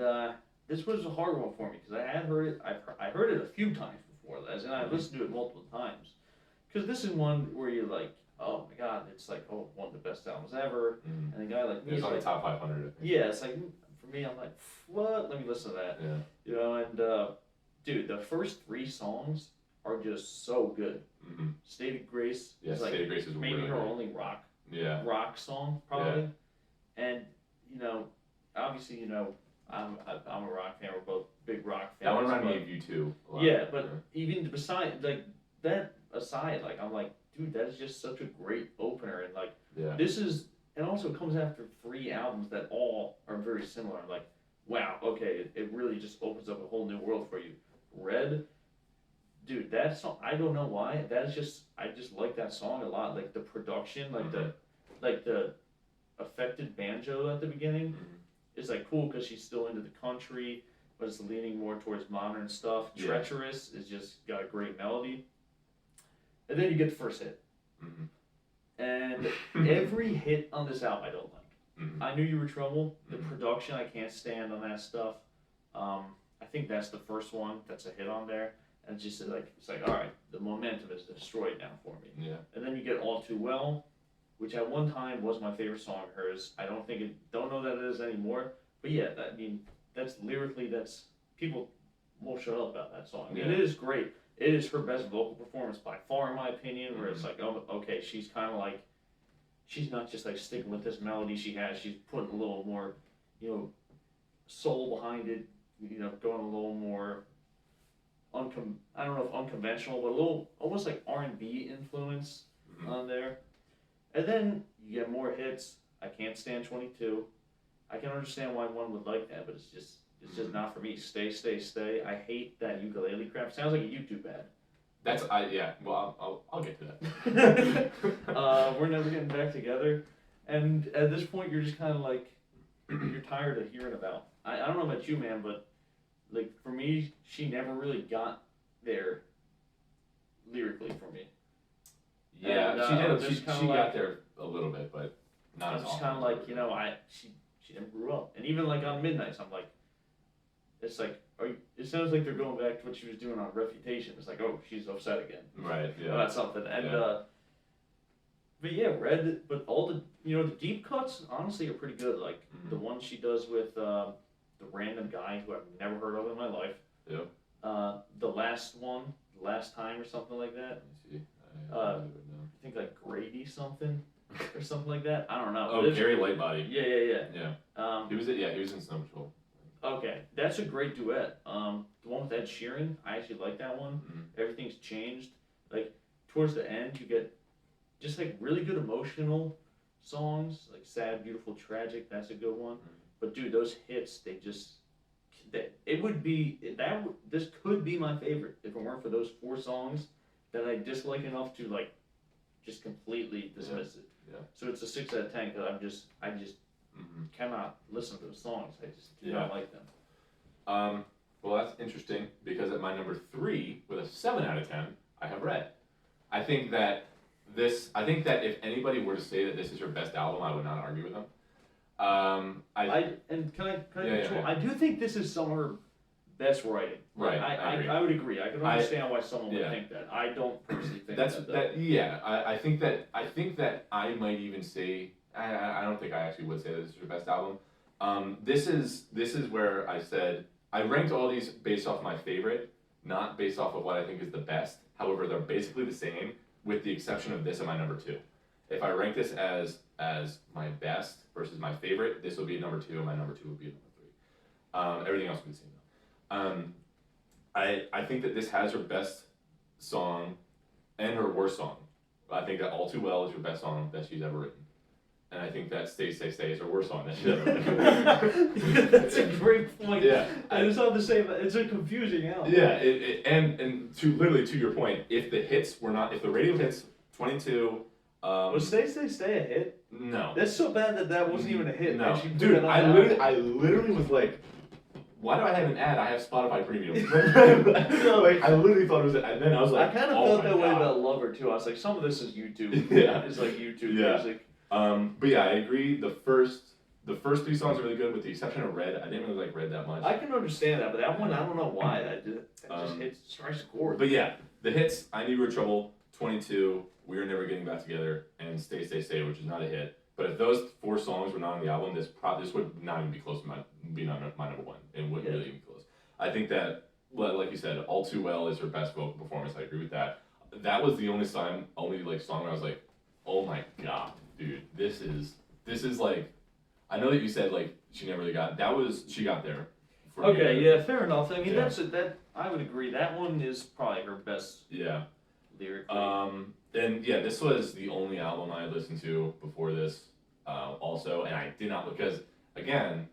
this was a hard one for me because I had heard it. I heard it a few times before this, and I listened to it multiple times. Because this is one where you're like, oh my god, it's like one of the best albums ever. And a guy like me, it's on the top 500. I think. Yeah, it's like for for me. I'm like, what? Let me listen to that. Yeah. You know, and dude, the first 3 songs are just so good. Mm-hmm. State of Grace is like Grace is maybe really her good. only rock song probably. Yeah. And you know, obviously, you know, I'm a rock fan. We're both big rock fans. That one reminded me of U2 a lot. Yeah, but even beside like that aside, like I'm like, dude, that is just such a great opener, and like this is, and also it comes after 3 albums that all are very similar. I'm like, wow, okay, it really just opens up a whole new world for you. Red, dude, that song, I don't know why. That is just, I just like that song a lot. Like the production, like the affected banjo at the beginning is like cool because she's still into the country, but it's leaning more towards modern stuff. Treacherous is just got a great melody. And then you get the first hit. And every hit on this album I don't like. I Knew You Were Trouble. The production I can't stand on that stuff. I think that's the first one that's a hit on there. And it's just like, all right, the momentum is destroyed now for me. Yeah. And then you get All Too Well, which at one time was my favorite song of hers. I don't know that it is anymore. But yeah, I mean, that's lyrically, people won't shut up about that song. I mean, it is great. It is her best vocal performance by far, in my opinion, where it's like, oh, okay, she's kind of like, she's not just like sticking with this melody she has, she's putting a little more, you know, soul behind it, you know, going a little more, I don't know if unconventional, but a little, almost like R&B influence on there. And then you get more hits. I Can't Stand 22. I can understand why one would like that, but it's just not for me. Stay, Stay, Stay. I hate that ukulele crap. Sounds like a YouTube ad. Well, I'll get to that. We're Never Getting Back Together. And at this point, you're just kind of like, you're tired of hearing about. I don't know about you, man, but like for me, she never really got there lyrically for me. Yeah, and, she did. She got there a little bit, but not as often. Just kind of like, you know, she never grew up. And even like on Midnights, I'm like, it's like, it sounds like they're going back to what she was doing on Reputation. It's like, oh, she's upset again. Right, yeah. About something. And, but yeah, Red, but all the, you know, the deep cuts, honestly, are pretty good. Like, the one she does with the random guy who I've never heard of in my life. Yeah. The last one, Last Time or something like that. Let me see. I think like Grady something. Or something like that. I don't know. Oh, Gary Lightbody. Yeah. He was in Snow Patrol. Okay, that's a great duet. The one with Ed Sheeran, I actually like that one. Everything's changed. Like towards the end, you get just like really good emotional songs, like Sad, Beautiful, Tragic. That's a good one. But dude, those hits, this could be my favorite if it weren't for those 4 songs that I dislike enough to like just completely dismiss it. Yeah. So it's a 6 out of 10 because I just cannot listen to those songs. I just do not like them. Well, that's interesting because at my number 3 with a 7 out of 10, I have Red. I think that if anybody were to say that this is her best album, I would not argue with them. I do think this is some of her best writing. Right. I would agree. I can understand why someone would think that. I don't personally think that. Yeah. I think that I might even say I don't think I actually would say this is her best album. This is where I said I ranked all these based off my favorite, not based off of what I think is the best. However, they're basically the same, with the exception of this and my number 2. If I rank this as my best versus my favorite, this would be number 2, and my number 2 would be number 3. Everything else would be the same though. I think that this has her best song and her worst song. I think that All Too Well is her best song that she's ever written. And I think that Stay, Stay, Stay is her worst song that she's ever written. That's a great point. Yeah. And it's not the same, it's a confusing album. Yeah, and to your point, if the radio hits 22, was Stay, Stay, Stay a hit? No. That's so bad that wasn't even a hit. No. Dude, I literally was like, why do I have an ad? I have Spotify Premium. Like, I literally thought it was, and then I was like, I kind of felt that way about Lover too. I was like, some of this is YouTube. Yeah. It's like YouTube music. But yeah, I agree. The first 3 songs are really good, with the exception of Red. I didn't really like Red that much. I can understand that, but that one, I don't know why. That just strikes a chord. But yeah, the hits, I Knew You Were Trouble, 22, We Were Never Getting Back Together, and Stay, Stay, Stay, which is not a hit. But if those 4 songs were not on the album, this would not even be close to my number one. It wouldn't really be close. I think that, well, like you said, All Too Well is her best vocal performance. I agree with that. That was the only song where I was like, oh my god, dude, this is like, I know that you said like she never really got, she got there. Okay, yeah, fair enough. I mean, that I would agree. That one is probably her best. Yeah. Lyrically. And yeah, this was the only album I had listened to before this, also, and I did not, because again,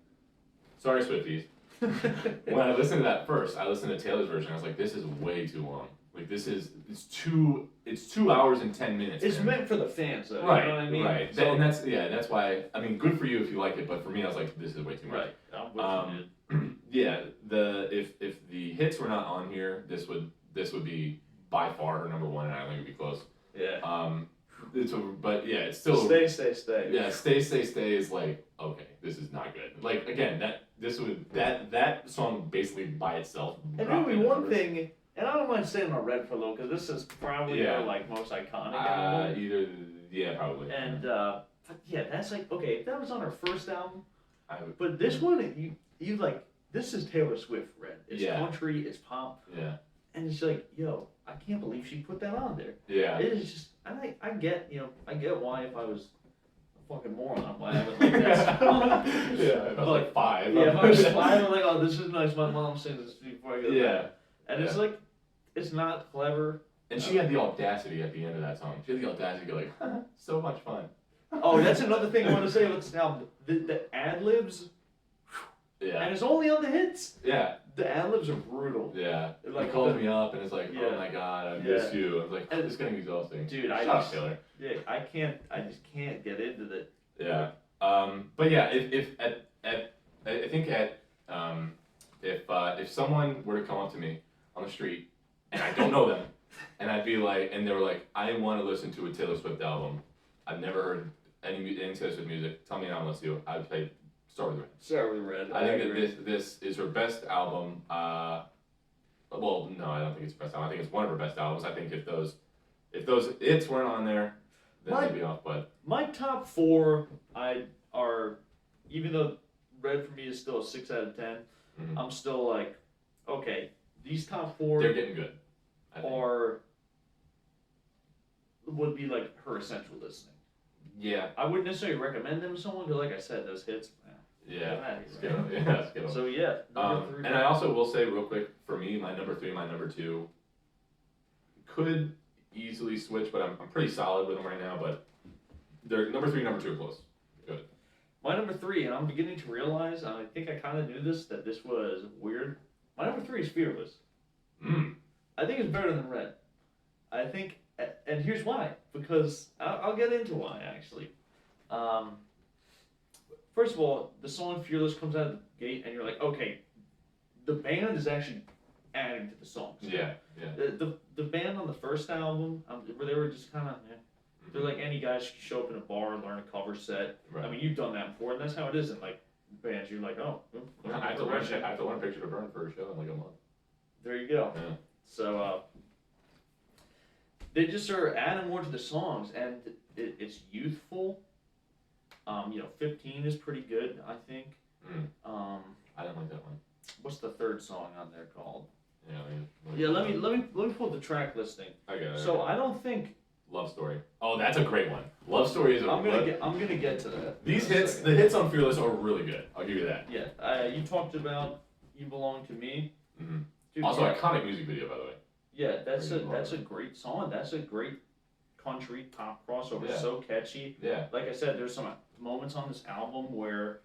sorry Swifties, when I listened to that first, I listened to Taylor's version. I was like, this is way too long. Like it's 2 hours and 10 minutes. It's meant for the fans, though. Right, you know what I mean? right. So, And that's why. I mean, good for you if you like it, but for me, I was like, this is way too much. Right. I'm with you, Yeah. If the hits were not on here, this would be by far her number one, and I don't think it'd be close. Yeah. But yeah, it's still stay. Yeah, stay is like, okay, this is not good. Like again, that song basically by itself. And maybe one thing, and I don't mind staying on Red for a little, because this is probably her like most iconic album. Probably. And but yeah, that's like, okay, if that was on her first album, but this Yeah. one you like, this is Taylor Swift Red. It's country, it's pop. Yeah. And it's like, yo, I can't believe she put that on there. Yeah. It is just, I get why if I was a fucking moron, why I would like this. Yeah, if I was like 5. Yeah, if I was 5, I'm like, oh, this is nice. My mom sings this before I go to bed. And it's like, it's not clever. And she had the audacity at the end of that song. She had the audacity to go like, so much fun. Oh, that's another thing I want to say about this album. The ad-libs, Yeah. and it's only on the hits. Yeah. The ad-libs are brutal. Yeah. Like, he calls me up and it's like, oh my god, I miss you. I was like, it's getting exhausting. Dude, Killer. Yeah, I just can't get into it. Yeah. But yeah, if someone were to come up to me on the street and I don't know them, and I'd be like, and they were like, I want to listen to a Taylor Swift album. I've never heard any Taylor Swift music. Tell me how to listen to it. I would say Start with Red. Start with Red. I think that this is her best album. Well, no, I don't think it's her best album. I think it's one of her best albums. I think if those hits weren't on there, then they'd be off. But my top 4 are, even though Red for me is still a 6 out of 10, mm-hmm. I'm still like, okay, these top 4 they're getting good. Would be like her essential listening. Yeah. I wouldn't necessarily recommend them to someone, but like I said, those hits. Yeah. So yeah. Number 3. And I also will say real quick, for me, my number 3, my number 2 could easily switch, but I'm pretty solid with them right now. But they're number 3, number 2 are close. Good. My number 3, and I'm beginning to realize, and I think I kind of knew this, that this was weird. My number 3 is Fearless. I think it's better than Red. I think, and here's why. Because I'll get into why actually. First of all, the song Fearless comes out of the gate, and you're like, okay, the band is actually adding to the songs. Yeah. The band on the first album, where they were just kind of, they're like any guys show up in a bar and learn a cover set. Right. I mean, you've done that before, and that's how it is in like bands. You're like, oh, I have to learn Picture to Burn for a show in like a month. There you go. Yeah. So they just are adding more to the songs, and it's youthful. 15 is pretty good, I think. I didn't like that one. What's the third song on there called? Yeah, let me pull the track listing. Okay. So I don't think Love Story. Oh, that's a great one. Love Story is I'm gonna get to that. These hits, the hits on Fearless are really good. I'll give you that. Yeah. You talked about You Belong to Me. Mm-hmm. Dude, also, iconic music video, by the way. Yeah, that's a great song. That's a great country pop crossover. Yeah. So catchy. Yeah. Like I said, there's some moments on this album where,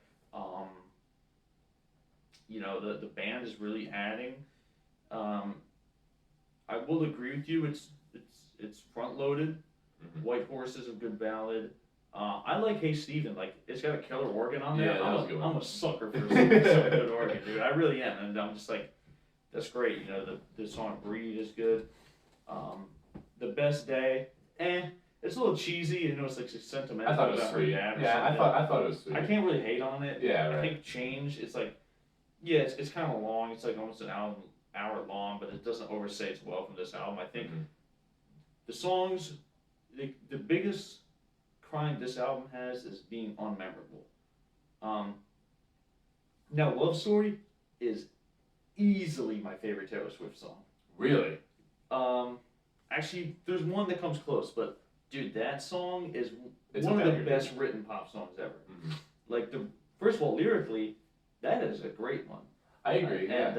the band is really adding. I will agree with you. It's front loaded. Mm-hmm. White Horse is a good ballad. I like Hey Stephen. Like, it's got a killer organ on there. Yeah, that was a good one. I'm a sucker for some good organ, dude. I really am, and I'm just like, that's great. The song Breed is good. The Best Day, it's a little cheesy. It's like sentimental. I thought it was about sweet. her dad. Yeah, I thought it was sweet. I can't really hate on it. Yeah, right. I think Change. It's like, it's kind of long. It's like almost an hour long, but it doesn't overstay its welcome. This album, I think, the songs, the biggest crime this album has is being unmemorable. Now, Love Story is easily my favorite Taylor Swift song. Really? Actually, there's one that comes close, but dude, that song is It's one a of the banger, best dude. written pop songs ever. Mm-hmm. Like first of all, lyrically, that is a great one. I agree. And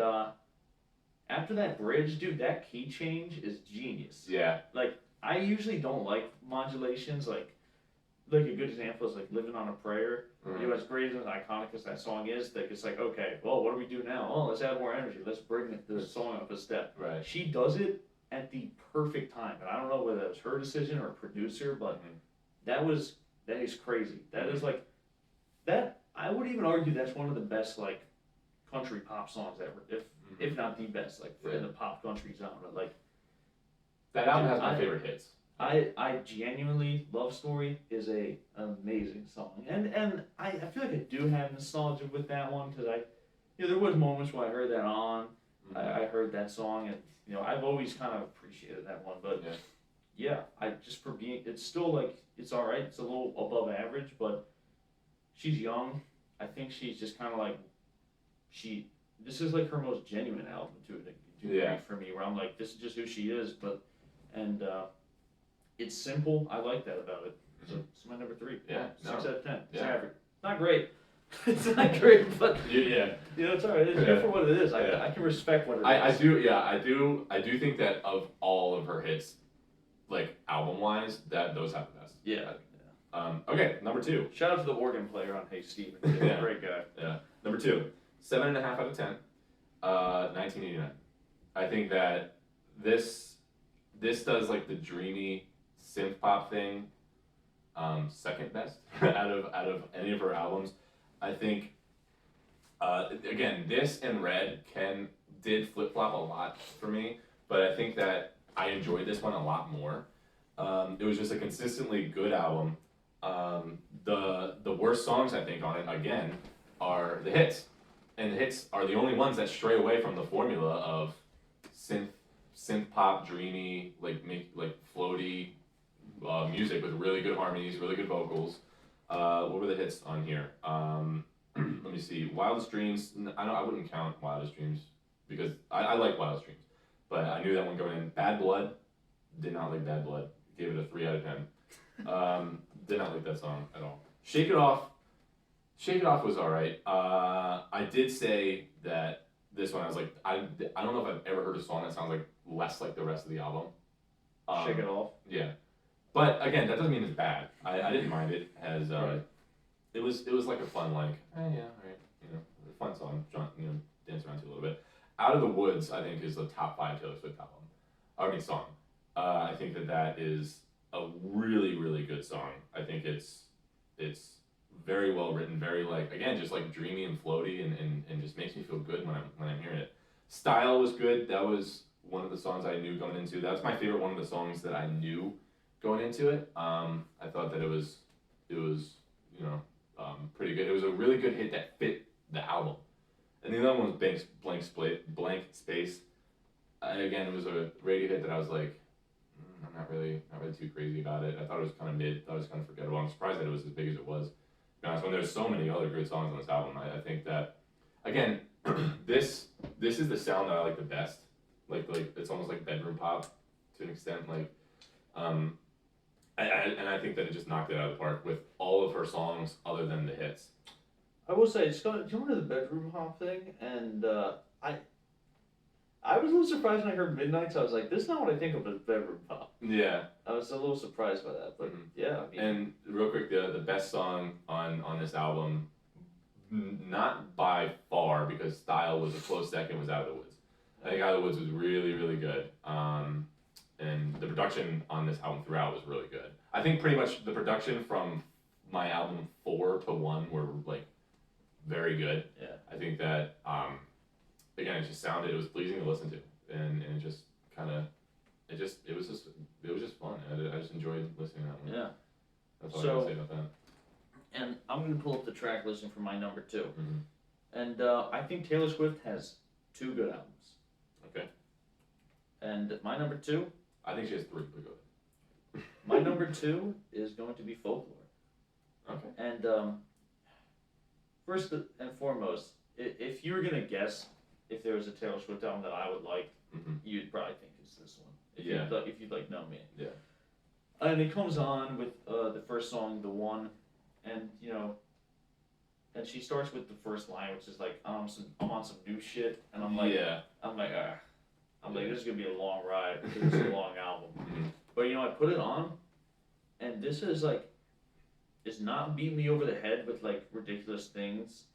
after that bridge, dude, that key change is genius. Yeah. Like, I usually don't like modulations. Like a good example is like "Living on a Prayer." Mm-hmm. You know, as great and as iconic as that song is, like it's like, okay, well, what do we do now? Oh, let's add more energy. Let's bring the song up a step. Right. She does it at the perfect time, and I don't know whether it was her decision or producer, but that is crazy. That is like that. I would even argue that's one of the best like country pop songs ever, if not the best, like in the pop country genre. Like that album has my favorite hits. I genuinely, Love Story is a amazing song, and I feel like I do have nostalgia with that one because there was moments where I heard that on, I heard that song, and I've always kind of appreciated that one, but yeah, I just for being, it's still like it's all right, it's a little above average, but she's young. I think she's just kind of like this is like her most genuine album too. For me, where I'm like, this is just who she is, it's simple. I like that about it. So it's my number 3. Yeah. 6 out of 10. It's Yeah. average. Not great. It's not great, but Yeah. it's alright. It's good for what it is. I can respect what it is. I do think that of all of her hits, like album wise, that those have the best. Yeah. Okay, number 2. Shout out to the organ player on Hey Steven. Yeah. Great guy. Yeah. Number 2, 7.5 out of 10. 1989. I think that this does like the dreamy synth pop thing, second best out of any of her albums. I think again, this and Red did flip flop a lot for me, but I think that I enjoyed this one a lot more. It was just a consistently good album. The worst songs I think on it again are the hits, and the hits are the only ones that stray away from the formula of synth pop, dreamy, like floaty music with really good harmonies, really good vocals. What were the hits on here? Let me see. Wildest Dreams. I wouldn't count Wildest Dreams because I like Wildest Dreams, but I knew that one going in. Bad Blood. Did not like Bad Blood. Gave it a 3 out of 10. Did not like that song at all. Shake It Off. Shake It Off was alright. I did say that this one I was like, I don't know if I've ever heard a song that sounds like less like the rest of the album. Shake It Off. Yeah, but again, that doesn't mean it's bad. I didn't mind it as it was like a fun like alright, a fun song, dance around to a little bit. Out of the Woods, I think is the top 5 Taylor Swift song. I think that is a really really good song. I think it's very well written, very again just dreamy and floaty and just makes me feel good when I'm hearing it. Style was good. That was one of the songs I knew going into. That's my favorite one of the songs that I knew going into it. I thought that it was pretty good. It was a really good hit that fit the album. And the other one was Blank Space. Again, it was a radio hit that I was like, I'm not really too crazy about it. I thought it was kind of mid. I thought it was kind of forgettable. I'm surprised that it was as big as it was. To be honest, when there's so many other good songs on this album, I think that, again, this is the sound that I like the best. Like it's almost like bedroom pop to an extent. And I think that it just knocked it out of the park with all of her songs other than the hits. I will say, it's going to the bedroom pop thing, and I was a little surprised when I heard Midnight, so I was like, this is not what I think of as bedroom pop. Yeah. I was a little surprised by that, but yeah. I mean, and real quick, the best song on this album, not by far, because Style was a close second, was Out of the Woods. I think Out of the Woods was really, really good. And the production on this album throughout was really good. I think pretty much the production from my album 4 to 1 were very good. Yeah. I think that again, it was pleasing to listen to, and it just kind of, it was just fun. I just enjoyed listening to that one. Yeah. That's all I gotta say about that. And I'm gonna pull up the track listing for my number 2, Mm-hmm. and I think Taylor Swift has 2 good albums. Okay. And my number 2. I think she has 3, but go ahead. My number 2 is going to be Folklore. Okay. And first and foremost, if you were gonna guess if there was a Taylor Swift album that I would like, you'd probably think it's this one. If you'd like know me. Yeah. And it comes on with the first song, The One, and and she starts with the first line, which is like, I'm on some new shit, and I'm like, this is gonna be a long ride because it's a long album. But I put it on, and this is like, it's not beating me over the head with like ridiculous things,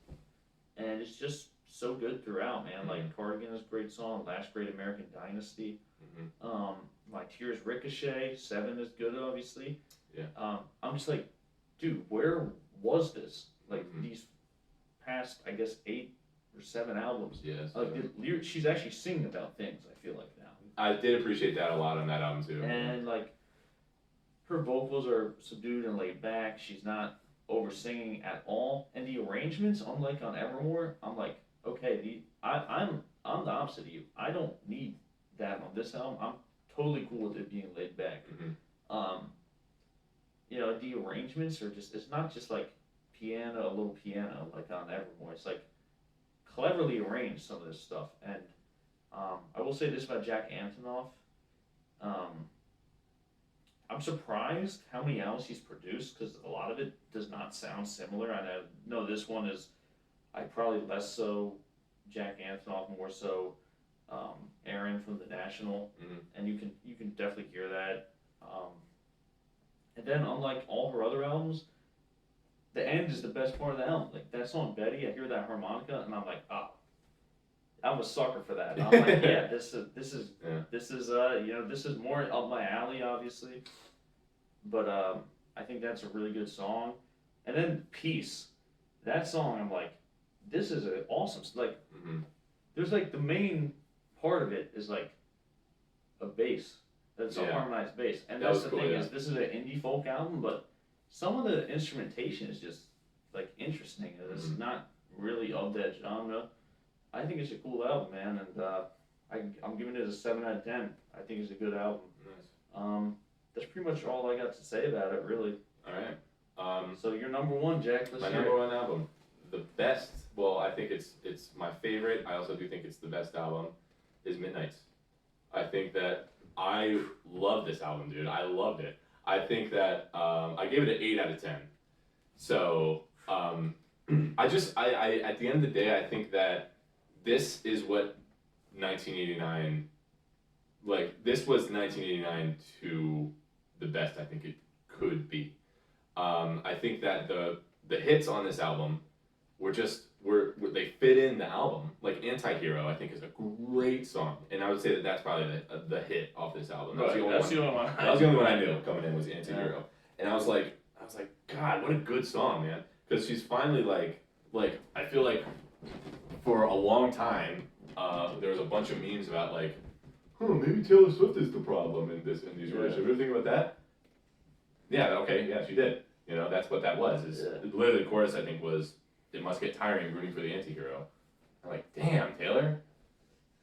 and it's just so good throughout, man. Like Cardigan is a great song, Last Great American Dynasty. My Tears Ricochet, 7 is good, obviously. Yeah. I'm just like, dude, where was this? Like these past, I guess, 8 or 7 albums. Yes. She's actually singing about things, I feel like now. I did appreciate that a lot on that album too. And like, her vocals are subdued and laid back. She's not over singing at all. And the arrangements, unlike on Evermore, I'm like, okay, I'm the opposite of you. I don't need that on this album. I'm totally cool with it being laid back. The arrangements are just, it's not just like piano, a little piano like on Evermore. It's like cleverly arranged, some of this stuff. And I will say this about Jack Antonoff. I'm surprised how many albums he's produced, because a lot of it does not sound similar. I know this one is, probably less so Jack Antonoff, more so Aaron from The National, and you can definitely hear that. And then unlike all her other albums, the end is the best part of the album. Like that song Betty, I hear that harmonica, and I'm like, I'm a sucker for that. And I'm like, yeah, this is more up my alley, obviously. But I think that's a really good song. And then Peace, that song, I'm like, this is an awesome. Like, there's like the main part of it is like a bass. That's a harmonized bass, and that's the thing is, this is an indie folk album, but some of the instrumentation is just like interesting. It's not really of that genre. I think it's a cool album, man, and I'm giving it a 7 out of 10. I think it's a good album. Nice. That's pretty much all I got to say about it, really. All right. So your number one, Jack. My number one album, the best. Well, I think it's my favorite. I also do think it's the best album. Is Midnight's. I think that I love this album, dude. I loved it. I think that I gave it an 8 out of 10. So I at the end of the day, I think that this is what 1989, like this was 1989 to the best I think it could be. I think that the hits on this album were they fit in the album. Like Anti-Hero, I think, is a great song, and I would say that that's probably the hit off this album. That was the only one. That was the only one I knew coming in was Anti-Hero, and I was like, God, what a good song, man. Because she's finally like I feel like for a long time there was a bunch of memes about like, maybe Taylor Swift is the problem in these relationships. Ever think about that? Yeah. Okay. Yeah, she did. That's what that was. Literally the chorus I think was, "It must get tiring rooting for the anti-hero." I'm like, damn, Taylor,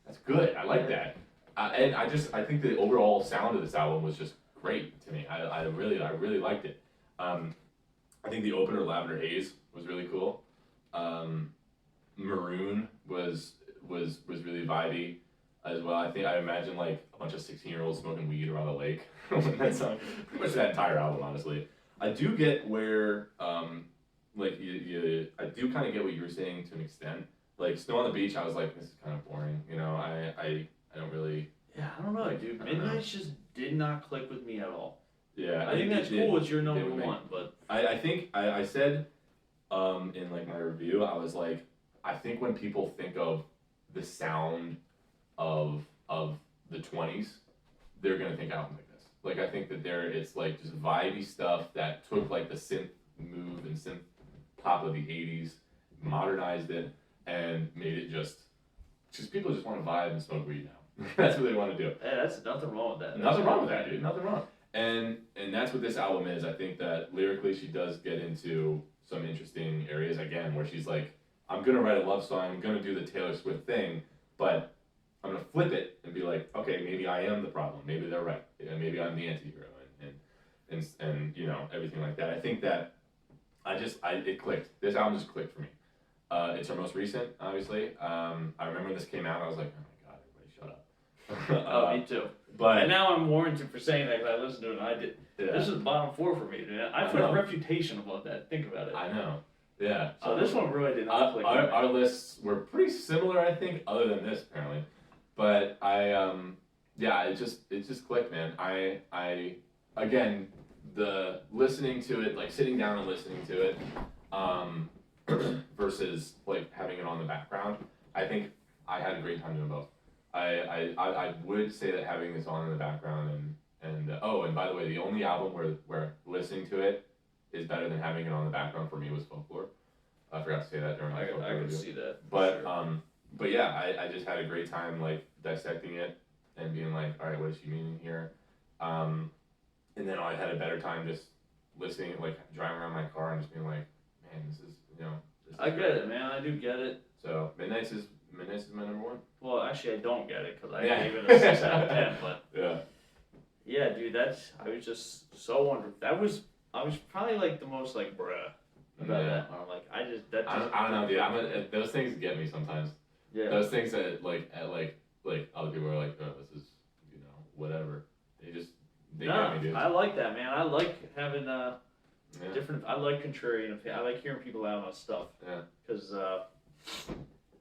that's good. I like that. And I think the overall sound of this album was just great to me. I really liked it. I think the opener, Lavender Haze, was really cool. Maroon was really vibey as well. I imagine like a bunch of 16-year-olds smoking weed around the lake when that song. Pretty much that entire album, honestly. I do get where like I do kind of get what you were saying to an extent. Like Snow on the Beach, I was like, this is kind of boring. I don't really. Yeah, I don't know, dude. Midnight's just did not click with me at all. Yeah, I think that's cool. It's your number one, but I think I said in like my review, I was like, I think when people think of the sound of the 20s, they're gonna think album like this. Like I think that it's like just vibey stuff that took like the synth move and synth pop of the 80s, modernized it, and made it just people just want to vibe and smoke weed now. That's what they want to do. Yeah, that's nothing wrong with that. Nothing wrong with that, dude. Nothing wrong. And that's what this album is. I think that lyrically she does get into some interesting areas again, where she's like, I'm gonna write a love song, I'm gonna do the Taylor Swift thing, but I'm gonna flip it and be like, okay, maybe I am the problem, maybe they're right, maybe I'm the anti-hero, and everything like that. I think that it clicked. This album just clicked for me. It's our most recent, obviously. I remember when this came out, I was like, oh my god, everybody shut up. Me too. But and now I'm warranted for saying that because I listened to it and I did. yeah. This is bottom 4 for me, dude. I've heard a reputation about that. Think about it. I know. Yeah. So this one really did not click. Our lists were pretty similar, I think, other than this apparently. But it just clicked, man. I again, the listening to it, like sitting down and listening to it, versus like having it on the background. I think I had a great time doing both. I would say that having this on in the background and by the way, the only album where listening to it is better than having it on the background for me was Folklore. I forgot to say that during my Folklore I could review. see that. But sure. But yeah, I just had a great time like dissecting it and being like, all right, what is she meaning here? And then I had a better time just listening, like driving around my car and just being like, man, this is I get it, man. I do get it. So Midnight's is my number 1. Well, actually, I don't get it because I gave it a 6 out of 10. But yeah, dude, I was just so wonderful. I was probably like the most like bruh about that. I'm like, I don't know, dude. Those things get me sometimes. Yeah. Those things that like other people are like, oh, this is whatever. They get me, dude. I like that, man. I like having different. I like contrarian opinion. I like hearing people out on stuff. Yeah. Because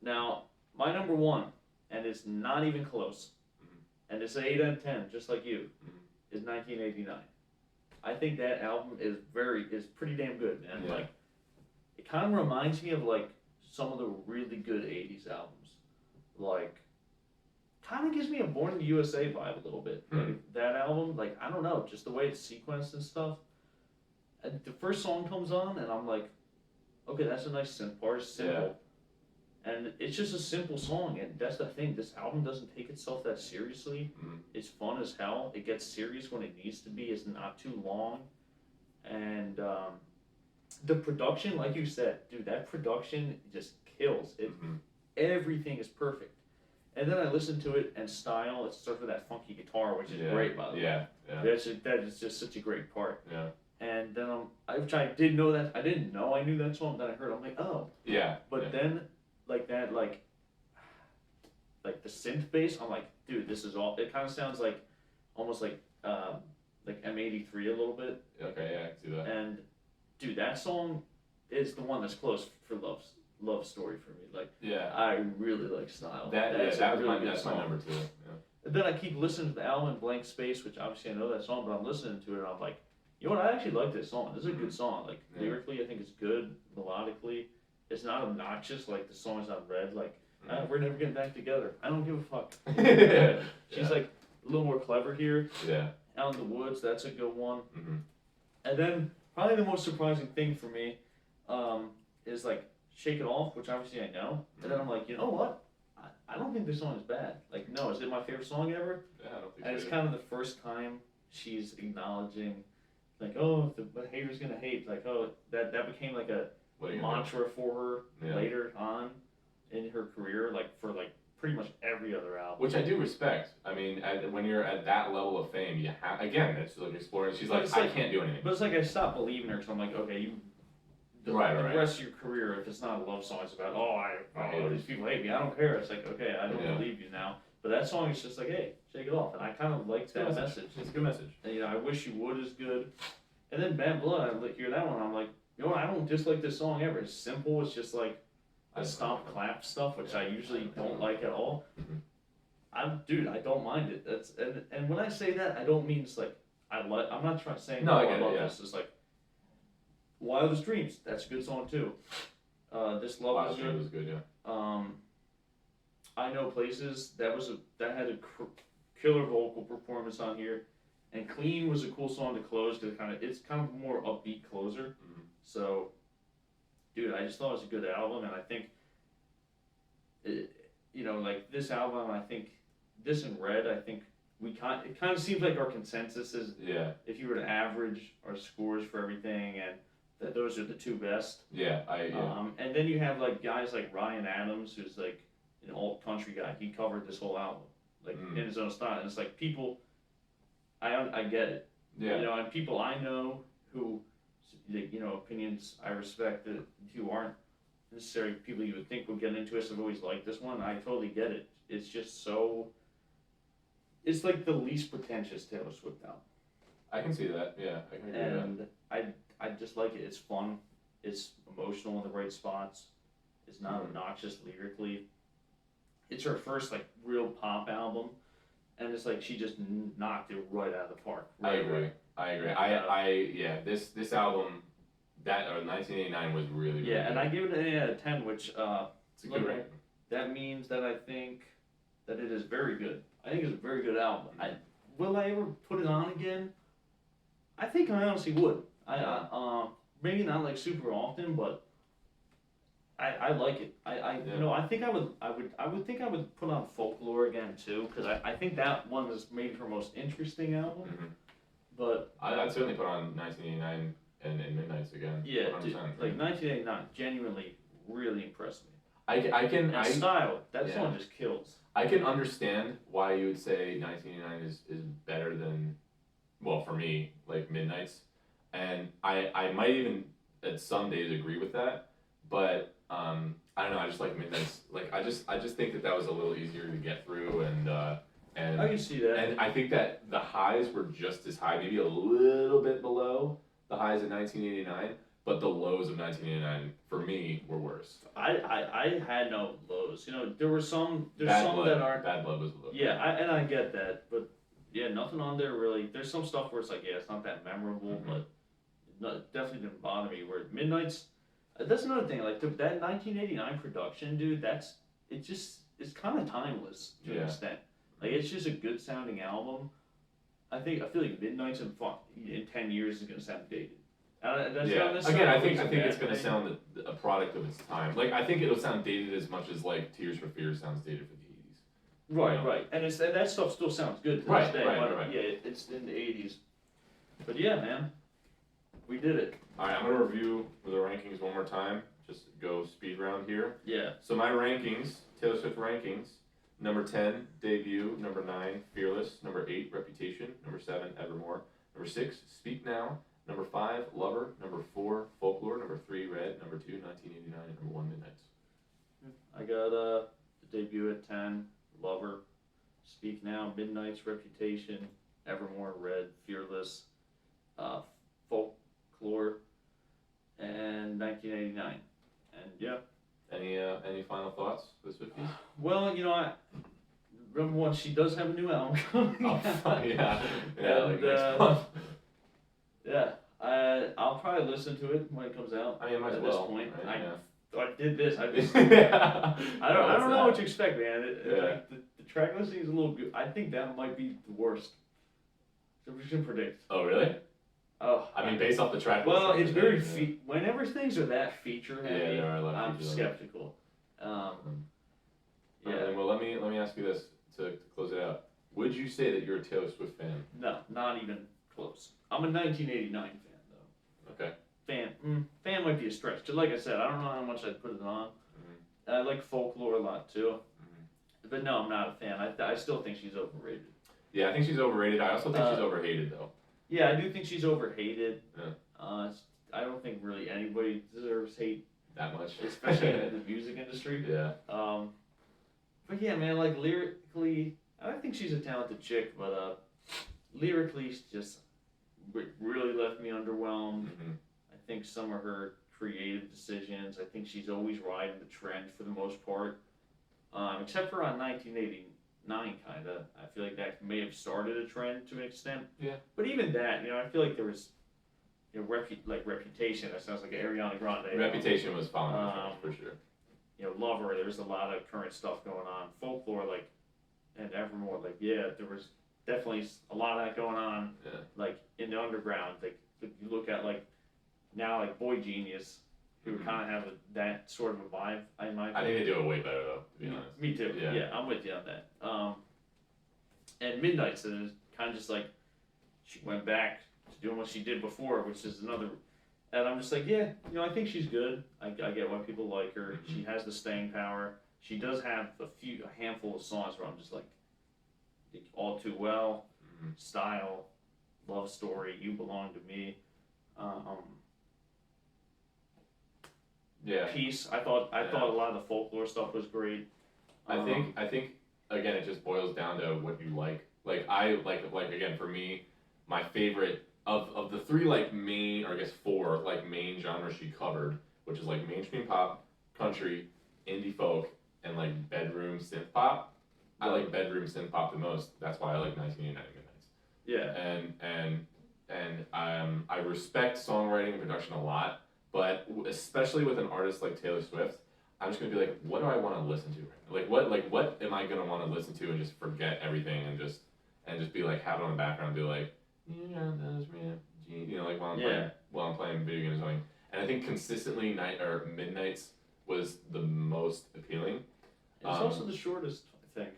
now my number 1, and it's not even close, and it's an 8 out of 10, just like you, is 1989. I think that album is pretty damn good, man. Yeah. Like, it kind of reminds me of like some of the really good 80s albums. Like, kind of gives me a Born in the USA vibe a little bit. Like, that album, like, I don't know, just the way it's sequenced and stuff. And the first song comes on, and I'm like, okay, that's a nice synth part. It's simple. Yeah. And it's just a simple song, and that's the thing. This album doesn't take itself that seriously. It's fun as hell. It gets serious when it needs to be. It's not too long. And the production, like you said, dude, that production just kills. Everything is perfect. And then I listened to it, and style, it starts with that funky guitar, which is great, by the way. Yeah. That is just such a great part. Yeah. And then I didn't know that. I didn't know I knew that song. Then I heard it, I'm like, oh. Yeah. But then, like that, like the synth bass, I'm like, dude, this is all. It kind of sounds like, almost like M83 a little bit. Okay, yeah, I can see that. And, dude, that song is the one that's close for love story for me. Like, I really like style. That's my number 2. Yeah. And then I keep listening to the album Blank Space, which obviously I know that song, but I'm listening to it and I'm like, you know what, I actually like this song. This is a good song. Like, lyrically, I think it's good. Melodically, it's not obnoxious like the songs on Red. Like, we're never getting back together. I don't give a fuck. She's like a little more clever here. Yeah. Out in the Woods, that's a good one. And then probably the most surprising thing for me is like Shake It Off, which obviously I know. And then I'm like, you know what? I don't think this song is bad. Like, no, is it my favorite song ever? Yeah, I don't think and so. it's kind of the first time she's acknowledging, like, oh, the hater's gonna hate. Like, oh, that became like a mantra for her later on in her career, like for like pretty much every other album. Which I do respect. I mean, when you're at that level of fame, you have, again, it's like exploring. She's like, I can't do anything. But it's like I stopped believing her because I'm like, okay, the rest of your career, if it's not a love song, it's about, these people hate me. I don't care. It's like, okay, I don't believe you now. But that song is just like, hey, shake it off. And I kind of like that message. It's a good message. And, I Wish You Would is good. And then Bad Blood, I hear that one, I'm like, you know what, I don't dislike this song ever. It's simple, it's just like the stomp clap stuff, which I usually don't like at all. I don't mind it. That's and when I say that, I don't mean it's like I'm not trying to say I love this. It's like Wildest Dreams, that's a good song too. This Love is good. Was good, yeah. I Know Places, that had a killer vocal performance on here. And Clean was a cool song to close because it's kind of more upbeat closer. So, dude, I just thought it was a good album, and I think, like this album, I think this and Red, I think it kind of seems like our consensus is, if you were to average our scores for everything, and that those are the 2 best. And then you have like guys like Ryan Adams, who's like an alt country guy. He covered this whole album, like in his own style. And it's like people. I get it. Yeah. And people I know who opinions I respect that who aren't necessarily people you would think would get into us have always liked this one. I totally get it. It's just so. It's like the least pretentious Taylor Swift album. I can see that. Yeah, I can agree with that. And I just like it. It's fun. It's emotional in the right spots. It's not obnoxious lyrically. It's her first like real pop album, and it's like she just knocked it right out of the park. Right, I agree. I agree. This album, that 1989 was really yeah, good. and I give it an 8 out of 10, which It's a good ranking. that means that I think that it is very good. I think it's a very good album. Will I ever put it on again? I think I honestly would. Maybe not like super often, but I like it. I think I would think I would put on Folklore again too, because I think that one is maybe her most interesting album. Mm-hmm. But I'd certainly put on 1989 and Midnights again. Yeah, like 1989 genuinely really impressed me. And style, that song just kills. I can understand why you would say 1989 is better than, well, for me, like Midnights, and I might even at some days agree with that, but I don't know. I just like Midnights. Like I just think that was a little easier to get through, and I can see that. And I think that the highs were just as high, maybe a little bit below the highs of 1989, but the lows of 1989 for me were worse. I had no lows. There were some. There's Bad some Blood, that aren't. Bad Blood was a low. Yeah, I get that, but yeah, nothing on there really. There's some stuff where it's like, yeah, it's not that memorable, but it definitely didn't bother me. Where Midnight's, that's another thing. Like that 1989 production, dude. It's kind of timeless to an extent. Like it's just a good sounding album. I feel like Midnight's in 10 years is gonna sound dated. Again, I think it's gonna sound a product of its time. Like I think it'll sound dated as much as like Tears for Fears sounds dated for the 80s. Right. And that stuff still sounds good to this day. Right. Yeah, it's in the 80s. But yeah, man, we did it. All right, I'm gonna review the rankings one more time. Just go speed round here. Yeah. So my rankings, Taylor Swift rankings. Number 10, Debut. Number 9, Fearless. Number 8, Reputation. Number 7, Evermore. Number 6, Speak Now. Number 5, Lover. Number 4, Folklore. Number 3, Red. Number 2, 1989. And number 1, Midnights. I got the Debut at 10, Lover. Speak Now, Midnights, Reputation, Evermore, Red, Fearless, Folklore, and 1989. And yeah. Any final thoughts for the Swifties? Well, number one, she does have a new album coming out. Yeah, and, like next month. Yeah, I'll probably listen to it when it comes out. I mean, might as at well. This point, Right? I did this. I just. Yeah. I don't know what to expect, man. Yeah. The track listing is a little good. I think that might be the worst. So we should predict. Oh really? Oh. I mean, based off the track. Well, listing, it's very whenever things are that feature heavy, there are a lot of I'm features. skeptical. Yeah. Well, let me ask you this to close it out. Would you say that you're a Taylor Swift fan? No, not even close. I'm a 1989 fan though. Okay. Fan might be a stretch. Cause like I said, I don't know how much I'd put it on. Mm-hmm. I like Folklore a lot too. Mm-hmm. But no, I'm not a fan. I still think she's overrated. Yeah, I think she's overrated. I also think she's overhated though. Yeah, I do think she's overhated. Yeah. I don't think really anybody deserves hate That much. especially in the music industry. Yeah. But yeah, man, like lyrically, I think she's a talented chick, but lyrically, she just really left me underwhelmed. Mm-hmm. I think some of her creative decisions, I think she's always riding the trend for the most part, except for on 1989, kind of. I feel like that may have started a trend to an extent. Yeah. But even that, I feel like there was, Reputation. That sounds like an Ariana Grande. Reputation was following for sure. Lover. There was a lot of current stuff going on. Folklore, and Evermore, there was definitely a lot of that going on. Yeah. In the underground, you look at now Boy Genius, who kind of have that sort of a vibe. I think they do it way better though, to be honest. Me too. Yeah, I'm with you on that. And Midnight's is kind of just she went back to doing what she did before, which is another. And I'm just I think she's good. I get why people like her. Mm-hmm. She has the staying power. She does have a handful of songs where I'm just All Too Well, Mm-hmm. Style, Love Story, You Belong to Me. piece. I thought a lot of the folklore stuff was great. I think again it just boils down to what you like. Like I like again for me, my favorite of the three like main, or I guess four like main genres she covered, which is like mainstream pop, country, indie folk, and like bedroom synth pop. I like bedroom synth pop the most. That's why I like 1989 Midnights. Yeah. And I respect songwriting and production a lot, but especially with an artist like Taylor Swift, I'm just gonna be like, what do I want to listen to right now? Like what am I gonna want to listen to and just forget everything and just be like have it on the background and be like, you know, like while I'm playing video games or something. And I think consistently Midnights was the most appealing. It's also the shortest, I think.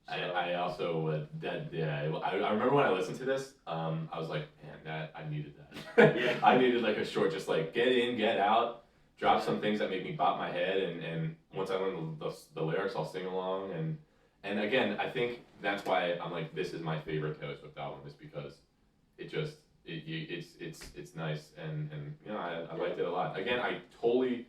So. I also I remember when I listened to this, I was like, man, I needed that. Yeah. I needed like a short, just like get in, get out, drop some things that make me bop my head, and once I learn the lyrics, I'll sing along, and again, I think that's why I'm like, this is my favorite Taylor Swift album, is because it's nice, and you know, I liked it a lot. Again, I totally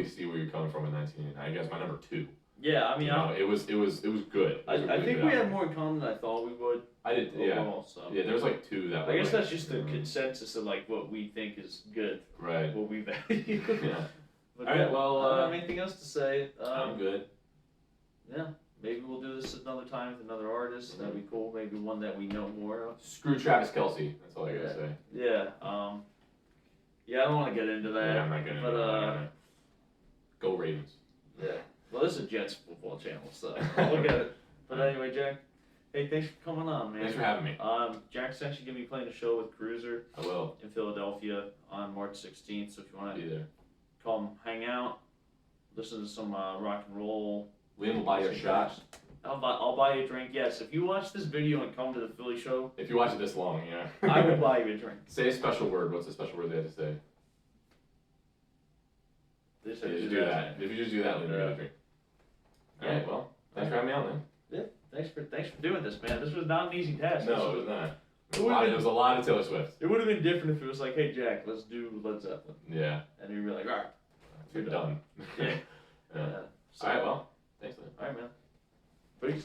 see where you're coming from in 1989. I guess my number 2. Yeah, I mean, it was good. I think we had more in common than I thought we would. I did, overall, so. Yeah, there's like 2 that. I guess that's just the consensus of like what we think is good. Right. What we value. Yeah. But all right. Well, I don't have anything else to say. I'm good. Yeah. Maybe we'll do this another time with another artist. That'd be cool. Maybe one that we know more of. Screw Travis Kelce. That's all I gotta say. Yeah. Yeah, I don't want to get into that. Yeah, I'm not gonna. Go Ravens. Yeah. Well, this is a Jets football channel, so I'll look at it. But anyway, Jack, hey, thanks for coming on, man. Thanks for having me. Jack's actually gonna be playing a show with Kruiser. I will. In Philadelphia on March 16th. So if you want to come hang out, listen to some rock and roll. Liam will buy you a shot. I'll buy you a drink. Yes, if you watch this video and come to the Philly show. If you watch it this long, yeah. I will buy you a drink. Say a special word. What's the special word they have to say? Just do that. If you just do that, Liam, you get a drink. All right. Well, thanks for having me on, then. Yeah. Thanks for doing this, man. This was not an easy task. No, it was not. There was a lot of Taylor Swift. It would have been different if it was like, hey, Jack, let's do Led Zeppelin. Yeah. And you'd be like, all right. You're done. Yeah. So, all right, well, thanks, Liam. All right, man. Peace.